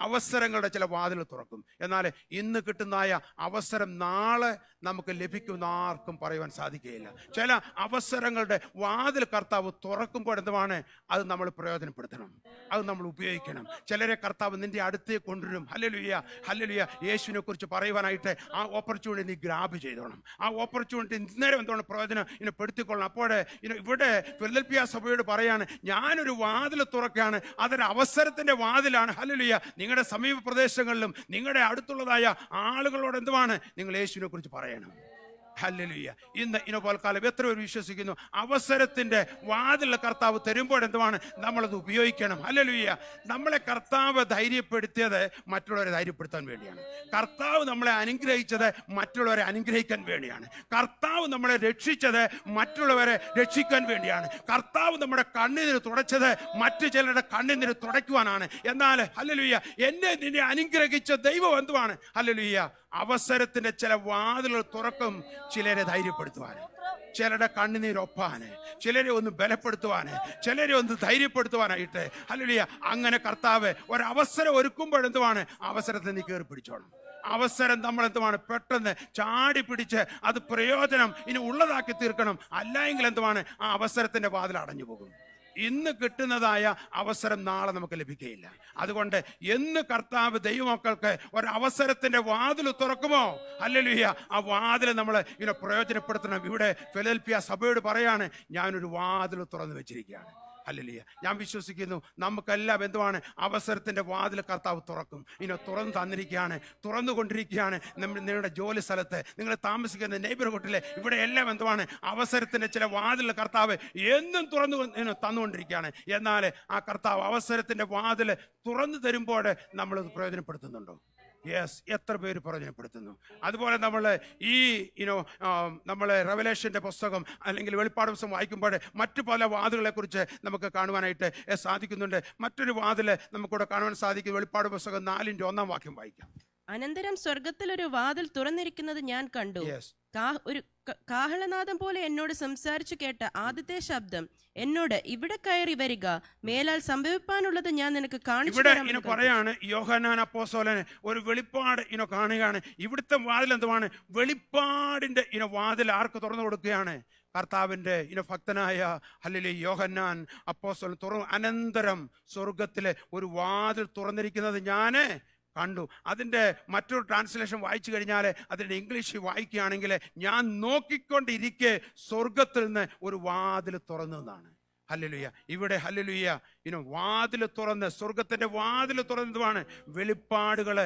അവസരങ്ങളുടെ ചില വാതിൽ തുറക്കും. എന്നാൽ ഇന്ന് കിട്ടുന്നതായ അവസരം നാളെ നമുക്ക് ലഭിക്കുന്ന ആർക്കും പറയുവാൻ സാധിക്കുകയില്ല. ചില അവസരങ്ങളുടെ വാതിൽ കർത്താവ് തുറക്കുമ്പോൾ അത് നമ്മൾ പ്രയോജനപ്പെടുത്തണം, അത് നമ്മൾ ഉപയോഗിക്കണം. ചിലരെ കർത്താവ് നിന്റെ അടുത്തേക്ക് കൊണ്ടുവരും. Hallelujah, hallelujah. യേശുവിനെ കുറിച്ച് പറയുവാനായിട്ട് ആ ഓപ്പർച്യൂണിറ്റി നീ ഗ്രാബ് ചെയ്തോണം. ആ ഓപ്പർച്യൂണിറ്റി നേരം പ്രയോജനം പെടുത്തിക്കൊള്ളണം. അപ്പോൾ ഇവിടെ ഫിലദൽഫിയ സഭയോട് പറയാണ്, ഞാനൊരു വാതിൽ തുറക്കുകയാണ്, അതൊരു അവസരത്തിന്റെ വാതിലാണ്. ഹല്ലേലൂയ. നിങ്ങളുടെ സമീപ പ്രദേശങ്ങളിലും നിങ്ങളുടെ അടുത്തുള്ളതായ ആളുകളോട് നിങ്ങൾ യേശുവിനെ കുറിച്ച് പറയണം. ഹല്ലേലൂയ. ഇന്ന് പോൽക്കാലം എത്ര പേർ വിശ്വസിക്കുന്നു? അവസരത്തിന്റെ വാതിൽ കർത്താവ് തരുമ്പോൾ നമ്മളത് ഉപയോഗിക്കണം. ഹല്ലേലൂയ. നമ്മളെ കർത്താവ് ധൈര്യപ്പെടുത്തിയത് മറ്റുള്ളവരെ ധൈര്യപ്പെടുത്താൻ വേണ്ടിയാണ്. കർത്താവ് നമ്മളെ അനുഗ്രഹിച്ചത് മറ്റുള്ളവരെ അനുഗ്രഹിക്കാൻ വേണ്ടിയാണ്. കർത്താവ് നമ്മളെ രക്ഷിച്ചത് മറ്റുള്ളവരെ രക്ഷിക്കാൻ വേണ്ടിയാണ്. കർത്താവ് നമ്മുടെ കണ്ണുനീര് തുടച്ചത് മറ്റു ചിലരുടെ കണ്ണുനീര് തുടയ്ക്കുവാനാണ്. എന്നാൽ ഹല്ലേലൂയ നിന്നെ അനുഗ്രഹിച്ച ദൈവം ഹല്ലേലൂയ അവസരത്തിന്റെ ചില വാതിലുകൾ തുറക്കും, ചിലരെ ധൈര്യപ്പെടുത്തുവാൻ, ചിലരുടെ കണ്ണുനീരൊപ്പാന്, ചിലരെ ഒന്ന് ബലപ്പെടുത്തുവാന്, ചിലരെ ഒന്ന് ധൈര്യപ്പെടുത്തുവാനായിട്ട്. ഹല്ലേലൂയ. അങ്ങനെ കർത്താവ് ഒരവസരം ഒരുക്കുമ്പോൾ അവസരത്തിൽ നീ കയറി പിടിച്ചോണം. അവസരം നമ്മൾ പെട്ടെന്ന് ചാടി പിടിച്ച് അത് പ്രയോജനം ഉള്ളതാക്കി തീർക്കണം. അല്ലെങ്കിൽ ആ അവസരത്തിന്റെ വാതിൽ അടഞ്ഞു പോകും. ഇന്ന് കിട്ടുന്നതായ അവസരം നാളെ നമുക്ക് ലഭിക്കുകയില്ല. അതുകൊണ്ട് എന്ന് കർത്താവ് ദൈവമക്കൾക്ക് ഒരവസരത്തിന്റെ വാതിൽ തുറക്കുമോ ഹല്ലേലൂയ ആ വാതിൽ നമ്മൾ പ്രയോജനപ്പെടുത്തണം. ഇവിടെ ഫിലദൽഫിയ സഭയോട് പറയാണ്, ഞാനൊരു വാതിൽ തുറന്നു വെച്ചിരിക്കുകയാണ്. ഹല്ലേലൂയ. ഞാൻ വിശ്വസിക്കുന്നു നമുക്കെല്ലാം അവസരത്തിന്റെ വാതിൽ കർത്താവ് തുറക്കും. തുറന്നു തന്നിരിക്കുകയാണ്, തുറന്നുകൊണ്ടിരിക്കുകയാണ്. നിങ്ങളുടെ ജോലി സ്ഥലത്ത്, നിങ്ങൾ താമസിക്കുന്ന നെയ്ബർഹുഡിലെ ഇവിടെ എല്ലാം അവസരത്തിന്റെ ചില വാതിൽ കർത്താവ് എന്നും തന്നുകൊണ്ടിരിക്കുകയാണ്. എന്നാൽ ആ കർത്താവ് അവസരത്തിന്റെ വാതിൽ തുറന്നു തരുമ്പോൾ നമ്മൾ പ്രയോജനപ്പെടുത്തുന്നുണ്ടോ? യെസ്, എത്ര പേര് പ്രയോജനപ്പെടുത്തുന്നു. അതുപോലെ നമ്മൾ ഈ നമ്മൾ റെവലേഷന്റെ പുസ്തകം അല്ലെങ്കിൽ വെളിപ്പാട് പുസ്തകം വായിക്കുമ്പോൾ മറ്റു പല വാതിലുകളെ കുറിച്ച് നമുക്ക് കാണുവാനായിട്ട് സാധിക്കുന്നുണ്ട്. മറ്റൊരു വാതില് നമുക്കിവിടെ കാണുവാൻ സാധിക്കും. വെളിപ്പാട് പുസ്തകം 4:1 വാക്യം വായിക്കാം. അനന്തരം സ്വർഗത്തിൽ ഒരു വാതിൽ തുറന്നിരിക്കുന്നത് ഞാൻ കണ്ടു. യെസ്, ഒരു കാഹളനാദം പോലെ എന്നോട് സംസാരിച്ചു കേട്ട ആദ്യത്തെ ശബ്ദം എന്നോട്, ഇവിടെ കയറി വരിക, മേലാൽ സംഭവിപ്പാനുള്ളത് ഞാൻ നിനക്ക് കാണിച്ചു ഇവിടെ തരാം എന്ന് പറയാണ് യോഹന്നാൻ അപ്പോസ്തലൻ ഒരു വെളിപ്പാട് കാണുകയാണ്. ഇവിടുത്തെ വാതിൽ എന്തുവാണ്? വെളിപ്പാടിന്റെ വാതിൽ ആർക്ക് തുറന്നു കൊടുക്കുകയാണ്? കർത്താവിന്റെ ഭക്തനായ ഹല്ലേലൂയ യോഹന്നാൻ അപ്പോസ്തലൻ തുറന്നു. അനന്തരം സ്വർഗത്തിലെ ഒരു വാതിൽ തുറന്നിരിക്കുന്നത് ഞാൻ കണ്ടു. അതിൻ്റെ മറ്റൊരു ട്രാൻസ്ലേഷൻ വായിച്ചു കഴിഞ്ഞാൽ, അതിൻ്റെ ഇംഗ്ലീഷിൽ വായിക്കുകയാണെങ്കിൽ, ഞാൻ നോക്കിക്കൊണ്ടിരിക്കെ സ്വർഗത്തിൽ നിന്ന് ഒരു വാതിൽ തുറന്നു എന്നാണ്. ഹല്ലേലൂയ. ഇവിടെ ഹല്ലേലൂയ വാതിൽ തുറന്ന്, സ്വർഗത്തിന്റെ വാതിൽ തുറന്നതുമാണ് വെളിപ്പാടുകൾ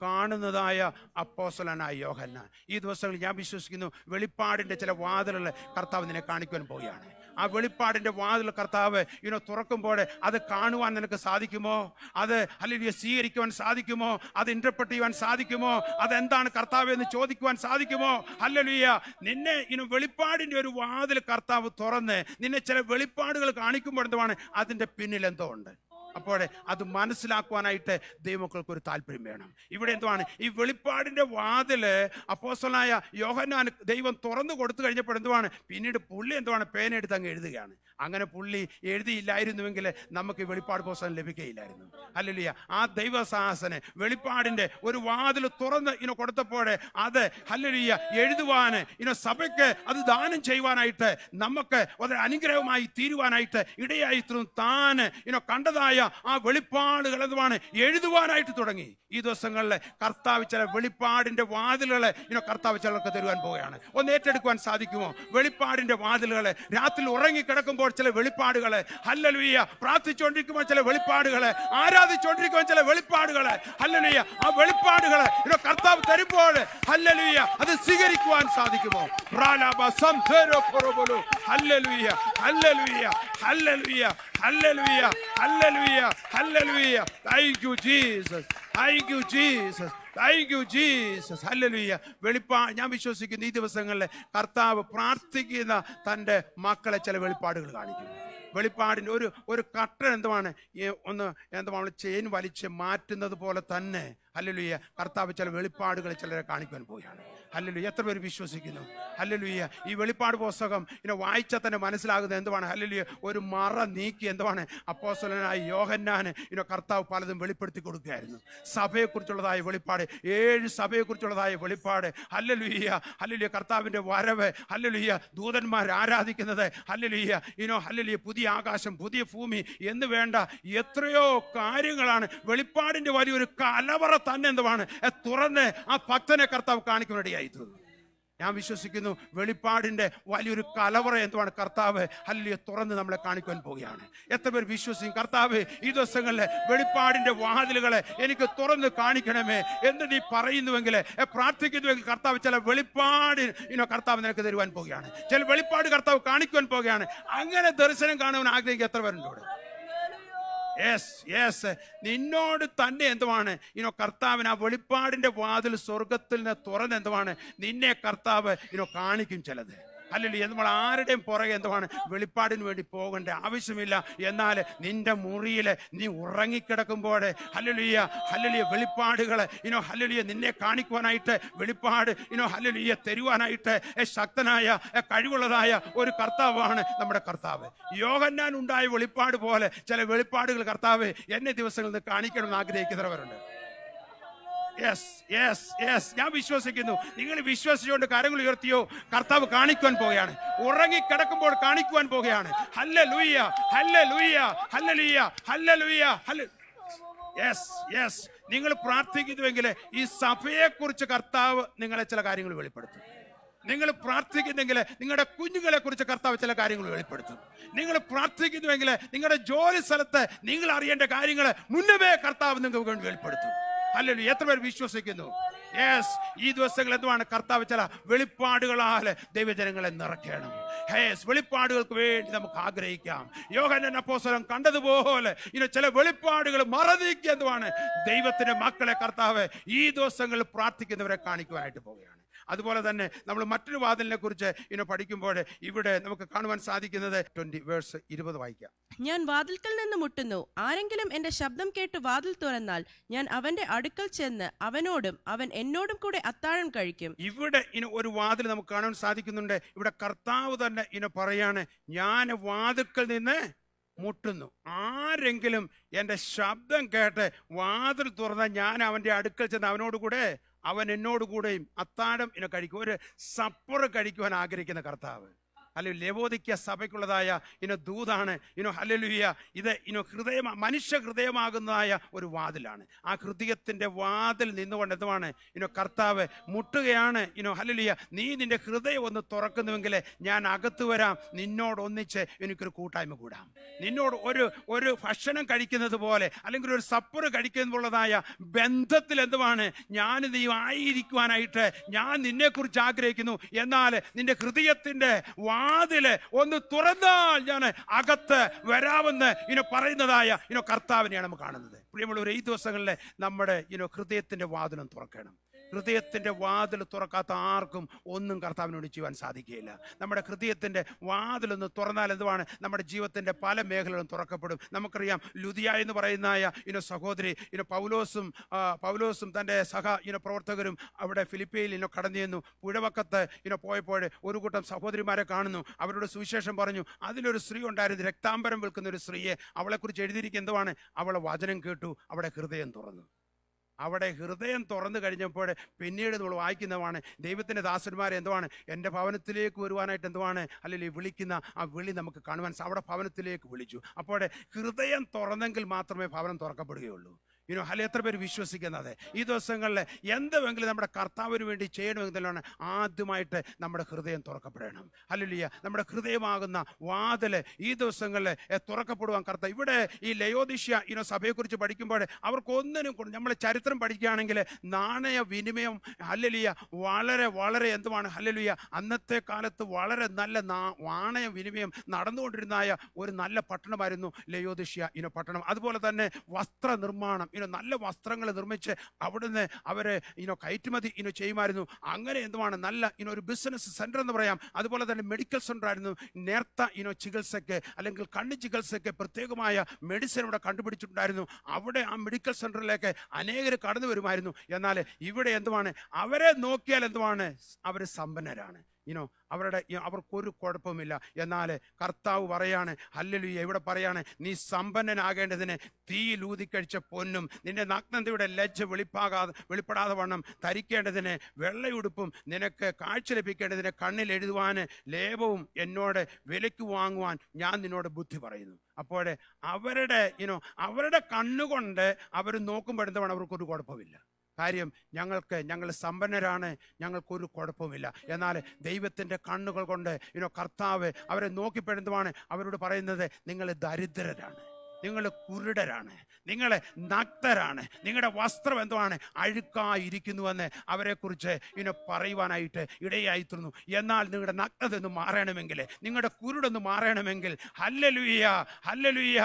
കാണുന്നതായ അപ്പോസ്തലനായ യോഹന്നാൻ. ഈ ദിവസങ്ങളിൽ ഞാൻ വിശ്വസിക്കുന്നു വെളിപ്പാടിന്റെ ചില വാതിലുകൾ കർത്താവ് നിന്നെ കാണിക്കുവാൻ പോവുകയാണ്. ആ വെളിപ്പാടിന്റെ വാതിൽ കർത്താവ് തുറക്കുമ്പോൾ അത് കാണുവാൻ നിനക്ക് സാധിക്കുമോ? അത് ഹല്ലേലൂയ സ്വീകരിക്കുവാൻ സാധിക്കുമോ? അത് ഇന്റർപ്രറ്റ് ചെയ്യുവാൻ സാധിക്കുമോ? അതെന്താണ് കർത്താവ് എന്ന് ചോദിക്കുവാൻ സാധിക്കുമോ? ഹല്ലേലൂയ. നിന്നെ വെളിപ്പാടിന്റെ ഒരു വാതിൽ കർത്താവ് തുറന്ന് നിന്നെ ചില വെളിപ്പാടുകൾ കാണിക്കുമ്പോൾ എന്തുവാണ്? അതിന്റെ പിന്നിൽ എന്തോ ഉണ്ട്. അപ്പോൾ അത് മനസ്സിലാക്കുവാനായിട്ട് ദൈവമക്കൾക്ക് ഒരു താല്പര്യം വേണം. ഇവിടെ എന്തുവാണ്? ഈ വെളിപ്പാടിന്റെ വാതില് അപ്പോസ്തലനായ യോഹന്നാൻ ദൈവം തുറന്നു കൊടുത്തു കഴിഞ്ഞപ്പോൾ എന്തുവാണ്? പിന്നീട് പുള്ളി എന്തുവാണ്? പേനെടുത്ത് അങ്ങ് എഴുതുകയാണ്. അങ്ങനെ പുള്ളി എഴുതിയില്ലായിരുന്നുവെങ്കിൽ നമുക്ക് ഈ വെളിപ്പാട് പുസ്തകം ലഭിക്കുകയില്ലായിരുന്നു. ഹല്ലേലൂയ. ആ ദൈവസാഹസന് വെളിപ്പാടിന്റെ ഒരു വാതിൽ തുറന്ന് കൊടുത്തപ്പോൾ അത് ഹല്ലേലൂയ എഴുതുവാന് സഭയ്ക്ക് അത് ദാനം ചെയ്യുവാനായിട്ട് നമുക്ക് ഒരു അനുഗ്രഹമായി തീരുവാനായിട്ട് ഇടയായി താൻ കണ്ടതായ ആ വെളിപ്പാടുകൾ എന്തുവാണ്? എഴുതുവാനായിട്ട് തുടങ്ങി. ഈ ദിവസങ്ങളിൽ കർത്താവ് ചില വെളിപ്പാടിന്റെ വാതിലുകളെ കർത്താവ് ചിലർക്ക് തരുവാൻ പോവുകയാണ്. ഒന്ന് ഏറ്റെടുക്കുവാൻ സാധിക്കുമോ? വെളിപ്പാടിന്റെ വാതിലുകളെ രാത്രി ഉറങ്ങിക്കിടക്കുമ്പോൾ ചില വെളിപ്പാടുകളെ, ഹല്ലേലൂയ പ്രാർത്ഥിച്ചുകൊണ്ടിരിക്കുമ്പോൾ ചില വെളിപ്പാടുകളെ, ആരാധിച്ചുകൊണ്ടിരിക്കുമ്പോൾ ചില വെളിപ്പാടുകളെ, ഹല്ലേലൂയ ആ വെളിപ്പാടുകളെ കർത്താവ് തരുമ്പോൾ ഹല്ലേലൂയ അത് സ്വീകരിക്കുവാൻ സാധിക്കുമോ? Hallelujah, hallelujah, hallelujah, hallelujah, hallelujah, hallelujah. Thank you Jesus, thank you Jesus, thank you Jesus. Hallelujah. ഞാൻ വിശ്വസിക്കുന്നു ഈ ദിവസങ്ങളിൽ കർത്താവ് പ്രാർത്ഥിക്കുന്ന തൻ്റെ മക്കളെ ചില വെളിപ്പാടുകൾ കാണിക്കും. വെളിപ്പാടിൻ്റെ ഒരു കട്ടൻ എന്തുവാണ്? എന്തുവാണ്? ചെയിൻ വലിച്ച് മാറ്റുന്നത് പോലെ തന്നെ ഹല്ലേലൂയ കർത്താവ് ചില വെളിപ്പാടുകൾ ചിലരെ കാണിക്കാൻ പോവുകയാണ്. ഹല്ലേലൂയ. എത്ര പേര് വിശ്വസിക്കുന്നു? ഹല്ലേലൂയ. ഈ വെളിപ്പാട് പുസ്തകം വായിച്ചാൽ തന്നെ മനസ്സിലാകുന്നത് എന്തുവാണ്? ഹല്ലേലൂയ ഒരു മറ നീക്കി എന്തുവാണ്? അപ്പോസ്തലനായ യോഹന്നാന് കർത്താവ് പലതും വെളിപ്പെടുത്തി കൊടുക്കുകയായിരുന്നു. സഭയെക്കുറിച്ചുള്ളതായ വെളിപ്പാട്, 7 സഭയെക്കുറിച്ചുള്ളതായ വെളിപ്പാട്. ഹല്ലേലൂയ, ഹല്ലേലൂയ കർത്താവിന്റെ വരവ്, ഹല്ലേലൂയ ദൂതന്മാർ ആരാധിക്കുന്നത്, ഹല്ലേലൂയ ഹല്ലേലൂയ പുതിയ ആകാശം, പുതിയ ഭൂമി എന്ന് വേണ്ട എത്രയോ കാര്യങ്ങളാണ്. വെളിപ്പാടിന്റെ വലിയൊരു കലവറ തന്നെ എന്തുവാണ്? തുറന്ന് ആ ഭക്തനെ കർത്താവ് കാണിക്കുവാനിടയായി തീർന്നു. ഞാൻ വിശ്വസിക്കുന്നു വെളിപ്പാടിന്റെ വലിയൊരു കലവറ എന്തുവാണ്? കർത്താവ് ഹല്ലേലൂയ തുറന്ന് നമ്മളെ കാണിക്കാൻ പോവുകയാണ്. എത്ര പേർ വിശ്വസിക്കും? കർത്താവ് ഈ ദിവസങ്ങളിലെ വെളിപ്പാടിന്റെ വാതിലുകളെ എനിക്ക് തുറന്ന് കാണിക്കണമേ എന്ന് നീ പറയുന്നുവെങ്കിൽ, പ്രാർത്ഥിക്കുന്നുവെങ്കിൽ കർത്താവ് ചില വെളിപ്പാട് കർത്താവ് നിനക്ക് തരുവാൻ പോവുകയാണ്. ചില വെളിപ്പാട് കർത്താവ് കാണിക്കുവാൻ പോവുകയാണ്. അങ്ങനെ ദർശനം കാണുവാൻ ആഗ്രഹിക്കുക എത്ര പേരുണ്ടോ? നിന്നോട് തന്നെ എന്തുവാണ് കർത്താവിന് ആ വെളിപ്പാടിന്റെ വാതിൽ സ്വർഗത്തിൽ നിന്ന് തുറന്ന് എന്തുവാണ് നിന്നെ കർത്താവ് കാണിക്കും ചിലത്. ഹല്ലേലൂയ. നമ്മൾ ആരുടെയും പുറകെ എന്തുവാണ് വെളിപ്പാടിന് വേണ്ടി പോകേണ്ട ആവശ്യമില്ല. എന്നാൽ നിന്റെ മുറിയിൽ നീ ഉറങ്ങിക്കിടക്കുമ്പോൾ ഹല്ലേലൂയ ഹല്ലേലൂയ വെളിപ്പാടുകൾ ഹല്ലേലൂയ നിന്നെ കാണിക്കുവാനായിട്ട് വെളിപ്പാട് ഹല്ലേലൂയ തരുവാനായിട്ട് ശക്തനായ കഴിവുള്ളതായ ഒരു കർത്താവാണ് നമ്മുടെ കർത്താവ്. യോഹന്നാൻ ഉണ്ടായ വെളിപ്പാട് പോലെ ചില വെളിപ്പാടുകൾ കർത്താവ് എന്നെ ദിവസങ്ങളിൽ നിന്ന് കാണിക്കണമെന്ന് ആഗ്രഹിക്കുന്നവരുണ്ട്. ഞാൻ വിശ്വസിക്കുന്നു. നിങ്ങൾ വിശ്വസിച്ചുകൊണ്ട് കരങ്ങൾ ഉയർത്തിയോ? കർത്താവ് കാണിക്കുവാൻ പോവുകയാണ്. ഉറങ്ങിക്കിടക്കുമ്പോൾ കാണിക്കുവാൻ പോവുകയാണ്. Hallelujah, hallelujah, hallelujah, hallelujah, hallelujah. നിങ്ങൾ പ്രാർത്ഥിക്കുന്നുവെങ്കിൽ ഈ സഭയെക്കുറിച്ച് കർത്താവ് നിങ്ങളെ ചില കാര്യങ്ങൾ വെളിപ്പെടുത്തും. നിങ്ങൾ പ്രാർത്ഥിക്കുന്നെങ്കിൽ നിങ്ങളുടെ കുഞ്ഞുങ്ങളെ കുറിച്ച് കർത്താവ് ചില കാര്യങ്ങൾ വെളിപ്പെടുത്തും. നിങ്ങൾ പ്രാർത്ഥിക്കുന്നുവെങ്കിൽ നിങ്ങളുടെ ജോലി സ്ഥലത്ത് നിങ്ങൾ അറിയേണ്ട കാര്യങ്ങൾ മുന്നമേ കർത്താവ് നിങ്ങൾക്ക് വേണ്ടി വെളിപ്പെടുത്തും. ഹല്ലേലൂയ. എത്ര പേർ വിശ്വസിക്കുന്നു? ഈ ദിവസങ്ങൾ എന്തുവാണ്? കർത്താവ് ചില വെളിപ്പാടുകളാൽ ദൈവജനങ്ങളെ നിറയ്ക്കണം. വെളിപ്പാടുകൾക്ക് വേണ്ടി നമുക്ക് ആഗ്രഹിക്കാം. യോഹന്നാൻ അപ്പോസ്തലൻ കണ്ടതുപോലെ ചില വെളിപ്പാടുകൾ മറന്നീക്കി എന്തുവാണ് ദൈവത്തിന്റെ മക്കളെ കർത്താവ് ഈ ദിവസങ്ങളിൽ പ്രാർത്ഥിക്കുന്നവരെ കാണിക്കുവാനായിട്ട് പോവുകയാണ്. അതുപോലെ തന്നെ നമ്മൾ മറ്റൊരു വാതിലിനെ കുറിച്ച് പഠിക്കുമ്പോൾ ഇവിടെ നമുക്ക് കാണുവാൻ സാധിക്കുന്നത് 20 വായിക്കാം. ഞാൻ വാതിൽക്കൽ നിന്ന് മുട്ടുന്നു, ആരെങ്കിലും എന്റെ ശബ്ദം കേട്ട് വാതിൽ തുറന്നാൽ ഞാൻ അവന്റെ അടുക്കൽ ചെന്ന് അവനോടും അവൻ എന്നോടും കൂടെ അത്താഴം കഴിക്കും. ഇവിടെ ഒരു വാതിൽ നമുക്ക് കാണാൻ സാധിക്കുന്നുണ്ട്. ഇവിടെ കർത്താവ് തന്നെ പറയാണ്, ഞാൻ വാതിൽക്കൽ നിന്ന് മുട്ടുന്നു, ആരെങ്കിലും എൻ്റെ ശബ്ദം കേട്ട് വാതിൽ തുറന്നാൽ ഞാൻ അവൻ്റെ അടുക്കൽ ചെന്ന് അവനോട് കൂടെ അവൻ എന്നോട് കൂടെയും അത്താഴം കഴിക്കും. ഒരു സപ്പർ കഴിക്കുവാൻ ആഗ്രഹിക്കുന്ന കർത്താവ്. അല്ലെങ്കിൽ ലവോദിക്ക സഭയ്ക്കുള്ളതായ ദൂതാണ് ഹല്ലേലൂയ. ഇത് മനുഷ്യ ഹൃദയമാകുന്നതായ ഒരു വാതിലാണ്. ആ ഹൃദയത്തിന്റെ വാതിൽ നിന്നുകൊണ്ട് എന്തുവാണ് കർത്താവ് മുട്ടുകയാണ്. ഹല്ലേലൂയ, നീ നിന്റെ ഹൃദയം ഒന്ന് തുറക്കുന്നുവെങ്കിൽ ഞാൻ അകത്ത് വരാം, നിന്നോട് ഒന്നിച്ച് എനിക്കൊരു കൂട്ടായ്മ കൂടാം. നിന്നോട് ഒരു ഭക്ഷണം കഴിക്കുന്നത് പോലെ അല്ലെങ്കിൽ ഒരു സപ്പർ കഴിക്കുന്നതുള്ളതായ ബന്ധത്തിൽ എന്തുവാണ് ഞാൻ നീ ആയിരിക്കുവാനായിട്ട് ഞാൻ നിന്നെ കുറിച്ച് ആഗ്രഹിക്കുന്നു. എന്നാൽ നിന്റെ ഹൃദയത്തിന്റെ വാതില് ഒന്ന് തുറന്നാൽ ഞാൻ അകത്ത് വരാമെന്ന് പറയുന്നതായ കർത്താവിനെയാണ് നമ്മൾ കാണുന്നത്. പ്രിയമുള്ളവരെ, ഈ ദിവസങ്ങളിൽ നമ്മുടെ ഹൃദയത്തിന്റെ വാതിലും തുറക്കണം. ഹൃദയത്തിന്റെ വാതിൽ തുറക്കാത്ത ആർക്കും ഒന്നും കർത്താവിനോട് ചെയ്യുവാൻ സാധിക്കുകയില്ല. നമ്മുടെ ഹൃദയത്തിന്റെ വാതിലൊന്ന് തുറന്നാൽ എന്തുവാണ് നമ്മുടെ ജീവിതത്തിന്റെ പല മേഖലകളും തുറക്കപ്പെടും. നമുക്കറിയാം, ലുദിയ എന്ന് പറയുന്ന സഹോദരി പൗലോസും തൻ്റെ പ്രവർത്തകരും അവിടെ ഫിലിപ്പിയിൽ കടന്നു ചെന്നു. പുഴവക്കത്ത് പോയപ്പോൾ ഒരു കൂട്ടം സഹോദരിമാരെ കാണുന്നു. അവരോട് സുവിശേഷം പറഞ്ഞു. അതിലൊരു സ്ത്രീ ഉണ്ടായിരുന്നു, രക്താംബരം വിൽക്കുന്ന ഒരു സ്ത്രീയെ. അവളെക്കുറിച്ച് എഴുതിയിരിക്കുക എന്തുവാണ്, അവളെ വചനം കേട്ടു, അവിടെ ഹൃദയം തുറന്നു. അവിടെ ഹൃദയം തുറന്നു കഴിഞ്ഞപ്പോൾ പിന്നീട് നമ്മൾ വായിക്കുന്നതാണ്, ദൈവത്തിൻ്റെ ദാസന്മാരെ എന്തുവാണ് എൻ്റെ ഭവനത്തിലേക്ക് വരുവാനായിട്ട് എന്തുവാണ് അല്ലെങ്കിൽ വിളിക്കുന്ന ആ വിളി നമുക്ക് കാണുവാൻ. അവിടെ ഭവനത്തിലേക്ക് വിളിച്ചു. അപ്പോൾ ഹൃദയം തുറന്നെങ്കിൽ മാത്രമേ ഭവനം തുറക്കപ്പെടുകയുള്ളൂ. എത്ര പേര് വിശ്വസിക്കുന്നത് ഈ ദിവസങ്ങളിൽ എന്തെങ്കിലും നമ്മുടെ കർത്താവിന് വേണ്ടി ചെയ്യണമെങ്കിലാണ് ആദ്യമായിട്ട് നമ്മുടെ ഹൃദയം തുറക്കപ്പെടണം. ഹല്ലേലൂയ, നമ്മുടെ ഹൃദയമാകുന്ന വാതില് ഈ ദിവസങ്ങളിൽ തുറക്കപ്പെടുവാൻ കർത്താവ്. ഇവിടെ ഈ ലയോദിഷ്യ സഭയെക്കുറിച്ച് പഠിക്കുമ്പോൾ അവർക്കൊന്നിനും നമ്മൾ ചരിത്രം പഠിക്കുകയാണെങ്കിൽ നാണയ വിനിമയം ഹല്ലേലൂയ വളരെ വളരെ എന്തുവാണ് ഹല്ലേലൂയ അന്നത്തെ കാലത്ത് വളരെ നല്ല നാണയ വിനിമയം നടന്നുകൊണ്ടിരുന്നായ ഒരു നല്ല പട്ടണമായിരുന്നു ലയോദിഷ്യ പട്ടണം. അതുപോലെ തന്നെ വസ്ത്ര നിർമ്മാണം, നല്ല വസ്ത്രങ്ങൾ നിർമ്മിച്ച് അവിടുന്ന് അവര് കയറ്റുമതി ചെയ്യുമായിരുന്നു. അങ്ങനെ എന്തുവാണ് നല്ല ഒരു ബിസിനസ് സെന്റർ എന്ന് പറയാം. അതുപോലെ തന്നെ മെഡിക്കൽ സെന്റർ ആയിരുന്നു. നേർത്ത ചികിത്സയ്ക്ക് അല്ലെങ്കിൽ കണ്ണ് ചികിത്സയ്ക്ക് പ്രത്യേകമായ മെഡിസിൻ ഇവിടെ കണ്ടുപിടിച്ചിട്ടുണ്ടായിരുന്നു. അവിടെ ആ മെഡിക്കൽ സെന്ററിലേക്ക് അനേകർ കടന്നു വരുമായിരുന്നു. എന്നാൽ ഇവിടെ എന്തുവാണ്, അവരെ നോക്കിയാൽ എന്തുവാണ്, അവർ സമ്പന്നരാണ്. അവർക്കൊരു കുഴപ്പമില്ല. എന്നാൽ കർത്താവ് പറയാണ്, ഹല്ലേലൂയ, ഇവിടെ പറയാണ്, നീ സമ്പന്നനാകേണ്ടതിന് തീയിൽ ഊതിക്കഴിച്ച പൊന്നും നിന്റെ നഗ്നതയുടെ ലജ്ജ വെളിപ്പെടാതെ വണ്ണം ധരിക്കേണ്ടതിന് വെള്ളയുടുപ്പും നിനക്ക് കാഴ്ച ലഭിക്കേണ്ടതിന് കണ്ണിൽ എഴുതുവാന് ലേപവും എന്നോട് വിലയ്ക്ക് വാങ്ങുവാൻ ഞാൻ നിന്നോട് ബുദ്ധി പറയുന്നു. അപ്പോൾ അവരുടെ കണ്ണുകൊണ്ട് അവർ നോക്കുമ്പോൾ എന്താണ്, അവർക്കൊരു കുഴപ്പമില്ല. കാര്യം ഞങ്ങൾ സമ്പന്നരാണ്, ഞങ്ങൾക്കൊരു കുഴപ്പമില്ല. എന്നാൽ ദൈവത്തിൻ്റെ കണ്ണുകൾ കൊണ്ട് കർത്താവ് അവരെ നോക്കിപ്പെടുന്നതാണ്. അവരോട് പറയുന്നത്, നിങ്ങൾ ദരിദ്രരാണ്, നിങ്ങൾ കുരുടരാണ്, നിങ്ങൾ നഗ്നരാണ്, നിങ്ങളുടെ വസ്ത്രം എന്തുവാണ് അഴുക്കായിരിക്കുന്നുവെന്ന് അവരെക്കുറിച്ച് പറയുവാനായിട്ട് ഇടയായിത്തീർന്നു. എന്നാൽ നിങ്ങളുടെ നഗ്നത ഒന്ന് മാറണമെങ്കിൽ, നിങ്ങളുടെ കുരുടൊന്ന് മാറണമെങ്കിൽ ഹല്ലേലൂയ ഹല്ലേലൂയ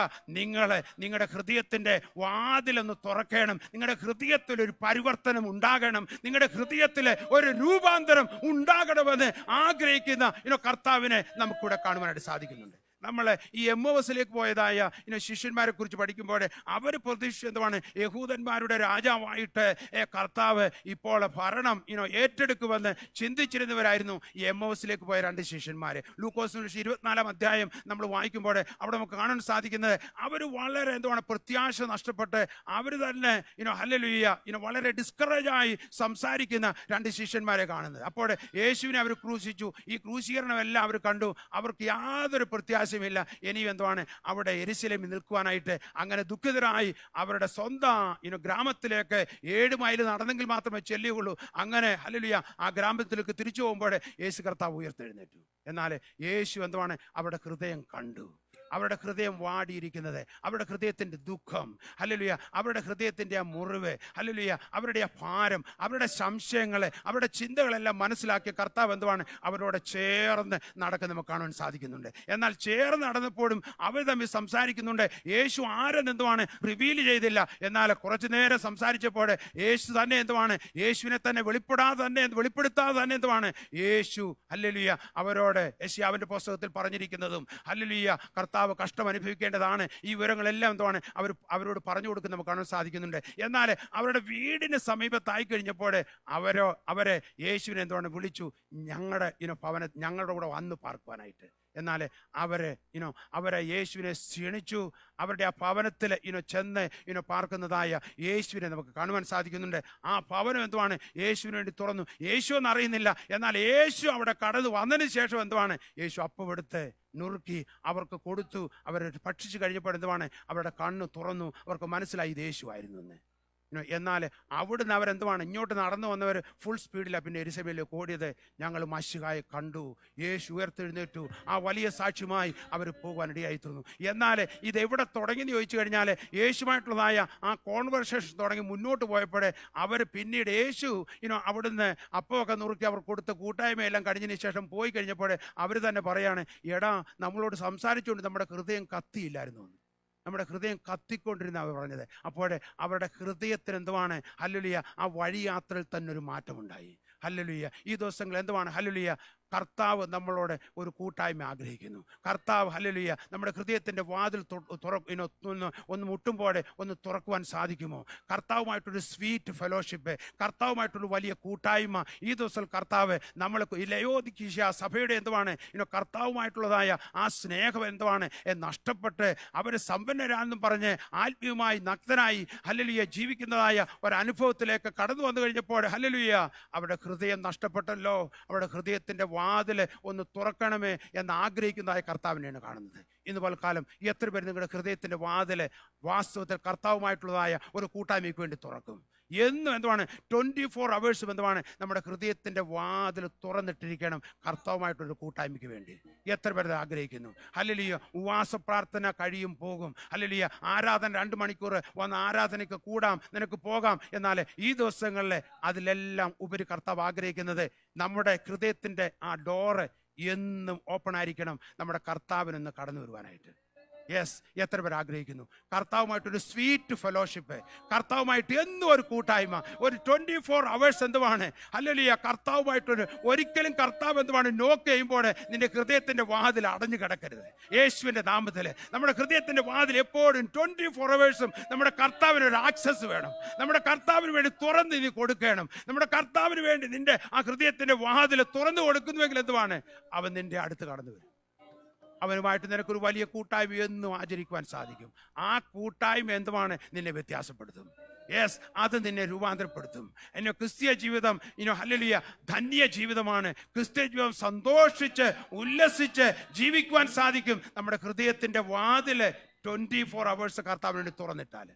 നിങ്ങളുടെ ഹൃദയത്തിൻ്റെ വാതിലൊന്ന് തുറക്കണം. നിങ്ങളുടെ ഹൃദയത്തിൽ ഒരു പരിവർത്തനം ഉണ്ടാകണം. നിങ്ങളുടെ ഹൃദയത്തിൽ ഒരു രൂപാന്തരം ഉണ്ടാകണമെന്ന് ആഗ്രഹിക്കുന്ന കർത്താവിനെ നമുക്കിവിടെ കാണുവാനായിട്ട് സാധിക്കുന്നുണ്ട്. നമ്മൾ ഈ എമ്മോസിലേക്ക് പോയതായ ശിഷ്യന്മാരെ കുറിച്ച് പഠിക്കുമ്പോൾ അവർ പ്രതീക്ഷിച്ചത് എന്താണ്, യഹൂദന്മാരുടെ രാജാവായിട്ട് കർത്താവ് ഇപ്പോൾ ഭരണം ഏറ്റെടുക്കുമെന്ന് ചിന്തിച്ചിരുന്നവരായിരുന്നു ഈ എമ്മോസിലേക്ക് പോയ രണ്ട് ശിഷ്യന്മാർ. ലൂക്കോസ് 24 അധ്യായം നമ്മൾ വായിക്കുമ്പോൾ അവിടെ നമുക്ക് കാണാൻ സാധിക്കുന്നത്, അവർ വളരെ പ്രത്യാശ നഷ്ടപ്പെട്ട് അവർ തന്നെ ഹല്ലേലൂയ വളരെ ഡിസ്കറേജായി സംസാരിക്കുന്ന രണ്ട് ശിഷ്യന്മാരെ കാണുന്നത്. അപ്പോൾ യേശുവിനെ അവർ ക്രൂശിച്ചു. ഈ ക്രൂശീകരണമെല്ലാം അവർ കണ്ടു. അവർക്ക് യാതൊരു പ്രത്യാശ ഇനിയും എന്താണ് അവിടെ യെരുശലേമിൽ നിൽക്കുവാനായിട്ട്. അങ്ങനെ ദുഃഖിതരായി അവരുടെ സ്വന്തം ഗ്രാമത്തിലേക്ക് 7 മൈൽ നടന്നെങ്കിൽ മാത്രമേ ചെല്ലുകയുള്ളൂ. അങ്ങനെ ഹല്ലേലൂയ ആ ഗ്രാമത്തിലേക്ക് തിരിച്ചു പോകുമ്പോൾ യേശു കർത്താവ് ഉയർത്തെഴുന്നേറ്റു. എന്നാൽ യേശു എന്താണ് അവരുടെ ഹൃദയം കണ്ടു. അവരുടെ ഹൃദയം വാടിയിരിക്കുന്നത്, അവരുടെ ഹൃദയത്തിന്റെ ദുഃഖം, ഹല്ലേലൂയ, അവരുടെ ഹൃദയത്തിന്റെ ആ മുറിവ്, ഹല്ലേലൂയ, അവരുടെ ആ ഭാരം, അവരുടെ സംശയങ്ങളെ, അവരുടെ ചിന്തകളെല്ലാം മനസ്സിലാക്കിയ കർത്താവ് എന്തുവാണ് അവരോട് ചേർന്ന് നടക്കുന്ന നമുക്ക് കാണാൻ സാധിക്കുന്നുണ്ട്. എന്നാൽ ചേർന്ന് നടന്നപ്പോഴും അവർ തമ്മിൽ സംസാരിക്കുന്നുണ്ട്. യേശു ആരെന്ന് എന്തുവാണ് റിവീൽ ചെയ്തില്ല. എന്നാൽ കുറച്ചു നേരം സംസാരിച്ചപ്പോൾ യേശു തന്നെ എന്തുവാണ് യേശുവിനെ തന്നെ വെളിപ്പെടുത്താതെ തന്നെ എന്തുവാണ് യേശു ഹല്ലേലൂയ അവരോട് യെശയ്യാവിന്റെ പുസ്തകത്തിൽ പറഞ്ഞിരിക്കുന്നതും ഹല്ലേലൂയ കർത്താവ് കഷ്ടം അനുഭവിക്കേണ്ടതാണ്, ഈ വിവരങ്ങളെല്ലാം എന്തുവാണ് അവരോട് പറഞ്ഞു കൊടുക്കുന്ന നമുക്ക് കാണാൻ സാധിക്കുന്നുണ്ട്. എന്നാൽ അവരുടെ വീടിന് സമീപത്തായി കഴിഞ്ഞപ്പോൾ അവരെ യേശുവിനെ എന്തുവാണ് വിളിച്ചു ഞങ്ങളുടെ കൂടെ വന്ന് പാർക്കുവാനായിട്ട്. എന്നാൽ അവരെ യേശുവിനെ ക്ഷണിച്ചു. അവരുടെ ആ ഭവനത്തിൽ ചെന്ന് പാർക്കുന്നതായ യേശുവിനെ നമുക്ക് കാണുവാൻ സാധിക്കുന്നുണ്ട്. ആ ഭവനം എന്തുവാണ് യേശുവിന് വേണ്ടി തുറന്നു. യേശു എന്നറിയുന്നില്ല. എന്നാൽ യേശു അവിടെ കടന്നു വന്നതിന് ശേഷം എന്തുവാണ് യേശു അപ്പം എടുത്ത് നുറുക്കി അവർക്ക് കൊടുത്തു. അവർ ഭക്ഷിച്ചു കഴിഞ്ഞപ്പോൾ എന്തുവാണ് അവരുടെ കണ്ണ് തുറന്നു. അവർക്ക് മനസ്സിലായി ഇത് യേശു ആയിരുന്നു എന്ന്. എന്നാൽ അവിടുന്ന് അവരെന്തുവാണ് ഇങ്ങോട്ട് നടന്നു വന്നവർ ഫുൾ സ്പീഡിലാണ് പിന്നെ യെരുശലേമിലേക്ക് ഓടിയത്. ഞങ്ങൾ മശിഹായെ കണ്ടു, യേശു ഉയർത്തെഴുന്നേറ്റു, ആ വലിയ സാക്ഷ്യമായി അവർ പോകാനിടയായി തീർന്നു. എന്നാൽ ഇത് എവിടെ തുടങ്ങിയെന്ന് ചോദിച്ചു കഴിഞ്ഞാൽ യേശുമായിട്ടുള്ളതായ ആ കോൺവെർസേഷൻ തുടങ്ങി മുന്നോട്ട് പോയപ്പോൾ അവർ പിന്നീട് യേശു അവിടുന്ന് അപ്പമൊക്കെ നുറുക്കി അവർ കൊടുത്ത കൂട്ടായ്മയെല്ലാം കഴിഞ്ഞതിന് ശേഷം പോയി കഴിഞ്ഞപ്പോൾ അവർ തന്നെ പറയാണ്, എടാ നമ്മളോട് സംസാരിച്ചുകൊണ്ട് നമ്മുടെ ഹൃദയം കത്തിയില്ലായിരുന്നു. നമ്മുടെ ഹൃദയം കത്തിക്കൊണ്ടിരുന്ന അവർ പറഞ്ഞത്. അപ്പോൾ അവരുടെ ഹൃദയത്തിന് എന്തുവാണ് ഹല്ലേലൂയ ആ വഴിയാത്രയിൽ തന്നെ ഒരു മാറ്റമുണ്ടായി. ഹല്ലേലൂയ ഈ ദിവസങ്ങൾ എന്തുവാണ് ഹല്ലേലൂയ കർത്താവ് നമ്മളോട് ഒരു കൂട്ടായ്മ ആഗ്രഹിക്കുന്നു. കർത്താവ് ഹല്ലേലൂയ നമ്മുടെ ഹൃദയത്തിൻ്റെ വാതിൽ ഒന്ന് മുട്ടുമ്പോഴെ ഒന്ന് തുറക്കുവാൻ സാധിക്കുമോ? കർത്താവുമായിട്ടൊരു സ്വീറ്റ് ഫെലോഷിപ്പ്, കർത്താവുമായിട്ടൊരു വലിയ കൂട്ടായ്മ ഈ ദിവസം കർത്താവ് നമ്മൾ ലയോദിക്കീയ സഭയുടെ എന്തുവാണ് കർത്താവുമായിട്ടുള്ളതായ ആ സ്നേഹം എന്തുവാണ് നഷ്ടപ്പെട്ട് അവർ സമ്പന്നരാണെന്നും പറഞ്ഞ് ആത്മീയമായി നഗ്നനായി ഹല്ലേലൂയ ജീവിക്കുന്നതായ ഒരനുഭവത്തിലേക്ക് കടന്നു വന്നു കഴിഞ്ഞപ്പോൾ ഹല്ലേലൂയ അവരുടെ ഹൃദയം നഷ്ടപ്പെട്ടല്ലോ. അവരുടെ ഹൃദയത്തിൻ്റെ വാതിൽ ഒന്ന് തുറക്കണമേ എന്ന് ആഗ്രഹിക്കുന്നതായ കർത്താവിനെയാണ് കാണുന്നത്. ഇന്ന് പലകാലം എത്ര പേര് നിങ്ങളുടെ ഹൃദയത്തിൻ്റെ വാതിൽ വാസ്തവത്തിൽ കർത്താവുമായിട്ടുള്ളതായ ഒരു കൂട്ടായ്മയ്ക്ക് വേണ്ടി തുറക്കും? എന്നും എന്തുവാണ് 24 hours എന്തുവാണ് നമ്മുടെ ഹൃദയത്തിൻ്റെ വാതിൽ തുറന്നിട്ടിരിക്കണം കർത്താവുമായിട്ടൊരു കൂട്ടായ്മയ്ക്ക് വേണ്ടി. എത്ര പേര് ആഗ്രഹിക്കുന്നു? ഹല്ലേലൂയ ഉപവാസ പ്രാർത്ഥന കഴിയും പോകും, ഹല്ലേലൂയ ആരാധന 2 മണിക്കൂർ വന്ന് ആരാധനയ്ക്ക് കൂടാം, നിനക്ക് പോകാം. എന്നാൽ ഈ ദിവസങ്ങളിൽ അതിലെല്ലാം ഉപരി കർത്താവ് ആഗ്രഹിക്കുന്നത് നമ്മുടെ ഹൃദയത്തിൻ്റെ ആ ഡോറ് എന്നും ഓപ്പൺ ആയിരിക്കണം നമ്മുടെ കർത്താവിനൊന്ന് കടന്നു വരുവാനായിട്ട്. യെസ്, എത്ര പേർ ആഗ്രഹിക്കുന്നു കർത്താവുമായിട്ടൊരു സ്വീറ്റ് ഫെലോഷിപ്പ്, കർത്താവുമായിട്ട് എന്നും ഒരു കൂട്ടായ്മ, ഒരു 24 hours എന്തുവാണ് ഹല്ലേലൂയ കർത്താവുമായിട്ടൊരു ഒരിക്കലും കർത്താവ് എന്തുവാണ് നോക്ക് ചെയ്യുമ്പോൾ നിന്റെ ഹൃദയത്തിൻ്റെ വാതിൽ അടഞ്ഞു കിടക്കരുത്. യേശുവിൻ്റെ നാമത്തിൽ നമ്മുടെ ഹൃദയത്തിൻ്റെ വാതിൽ എപ്പോഴും 24 hours നമ്മുടെ കർത്താവിന് ഒരു ആക്സസ് വേണം. നമ്മുടെ കർത്താവിന് വേണ്ടി തുറന്ന് നീ കൊടുക്കണം. നമ്മുടെ കർത്താവിന് വേണ്ടി നിന്റെ ആ ഹൃദയത്തിൻ്റെ വാതിൽ തുറന്നു കൊടുക്കുന്നുവെങ്കിൽ എന്തുവാണ് അവൻ നിന്റെ അടുത്ത് കടന്നു വരും. അവനുമായിട്ട് നിനക്കൊരു വലിയ കൂട്ടായ്മ എന്നും ആചരിക്കുവാൻ സാധിക്കും. ആ കൂട്ടായ്മ എന്തുമാണ് നിന്നെ വ്യത്യാസപ്പെടുത്തും. യെസ്, അത് നിന്നെ രൂപാന്തരപ്പെടുത്തും. ക്രിസ്തീയ ജീവിതം ഹല്ലേലൂയ ധന്യ ജീവിതമാണ്. ക്രിസ്തീയ ജീവിതം സന്തോഷിച്ച് ഉല്ലസിച്ച് ജീവിക്കുവാൻ സാധിക്കും നമ്മുടെ ഹൃദയത്തിൻ്റെ വാതിൽ 24 hours കർത്താവിന് വേണ്ടി തുറന്നിട്ടാൽ.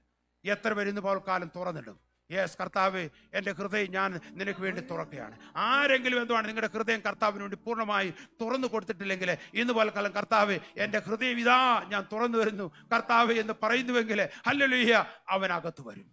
എത്ര പേര് ഇന്ന് പകൽക്കാലം തുറന്നിടും? യെസ്, കർത്താവ് എൻ്റെ ഹൃദയം ഞാൻ നിനക്ക് വേണ്ടി തുറക്കുകയാണ്. ആരെങ്കിലും എന്തുവാണ് നിങ്ങളുടെ ഹൃദയം കർത്താവിന് വേണ്ടി പൂർണ്ണമായി തുറന്നു കൊടുത്തിട്ടില്ലെങ്കിൽ ഇന്ന് പലക്കാലം കർത്താവ് എൻ്റെ ഹൃദയം ഇതാ ഞാൻ തുറന്നു വരുന്നു കർത്താവ് എന്ന് പറയുന്നുവെങ്കിൽ ഹല്ലേലൂയ അവനകത്ത് വരും.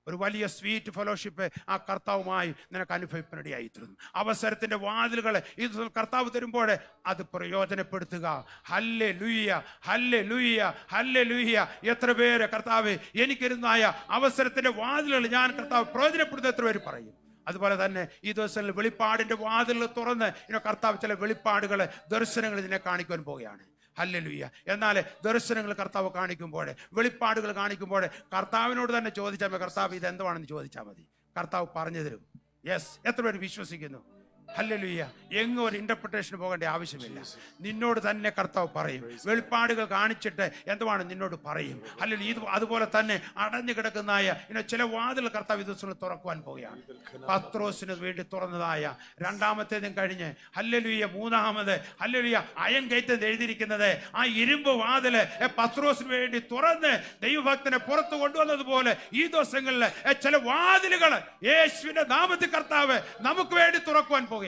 ഒരു വലിയ സ്വീറ്റ് ഫെലോഷിപ്പ് ആ കർത്താവുമായി നിനക്ക് അനുഭവപ്പെടയായി തീർന്നു. അവസരത്തിൻ്റെ വാതിലുകൾ ഇത് കർത്താവ് തരുമ്പോൾ അത് പ്രയോജനപ്പെടുത്തുക. Hallelujah hallelujah hallelujah. എത്ര പേര് കർത്താവ് എനിക്കിരുന്നായ അവസരത്തിൻ്റെ വാതിലുകൾ ഞാൻ കർത്താവ് പ്രയോജനപ്പെടുത്തുന്ന എത്ര പേര് പറയും? അതുപോലെ തന്നെ ഈ ദിവസങ്ങളിൽ വെളിപ്പാടിൻ്റെ വാതിലുകൾ തുറന്ന് കർത്താവ് ചില വെളിപ്പാടുകൾ ദർശനങ്ങൾ ഇതിനെ കാണിക്കുവാൻ പോവുകയാണ്. ഹല്ലേലൂയ. എന്നാൽ ദർശനങ്ങൾ കർത്താവ് കാണിക്കുമ്പോൾ, വെളിപ്പാടുകൾ കാണിക്കുമ്പോൾ കർത്താവിനോട് തന്നെ ചോദിച്ചാൽ മതി, കർത്താവ് ഇതെന്തുവാണെന്ന് ചോദിച്ചാൽ മതി, കർത്താവ് പറഞ്ഞു തരും. യെസ്, എത്ര പേര് വിശ്വസിക്കുന്നു? ഹല്ലേലൂയ. എങ്ങും ഒരു ഇന്റർപ്രിട്ടേഷന് പോകേണ്ട ആവശ്യമില്ല. നിന്നോട് തന്നെ കർത്താവ് പറയും. വെളിപ്പാടുകൾ കാണിച്ചിട്ട് എന്തുവാണ് നിന്നോട് പറയും. ഹല്ലേലൂയ. ഇത് അതുപോലെ തന്നെ അടഞ്ഞു കിടക്കുന്നതായ ചില വാതിൽ കർത്താവ് ദിവസങ്ങൾ തുറക്കുവാൻ പോവുകയാണ്. പത്രോസിന് വേണ്ടി തുറന്നതായ രണ്ടാമത്തേതും കഴിഞ്ഞ് ഹല്ലേലൂയ മൂന്നാമത് ഹല്ലേലൂയ അയൺ ഗേറ്റ് എന്ന് എഴുതിയിരിക്കുന്നത് ആ ഇരുമ്പ് വാതില് പത്രോസിന് വേണ്ടി തുറന്ന് ദൈവഭക്തനെ പുറത്തു കൊണ്ടുവന്നതുപോലെ ഈ ദിവസങ്ങളിൽ ചില വാതിലുകൾ യേശുവിന്റെ നാമത്തിൽ കർത്താവ് നമുക്ക് വേണ്ടി തുറക്കുവാൻ പോവുകയാണ്.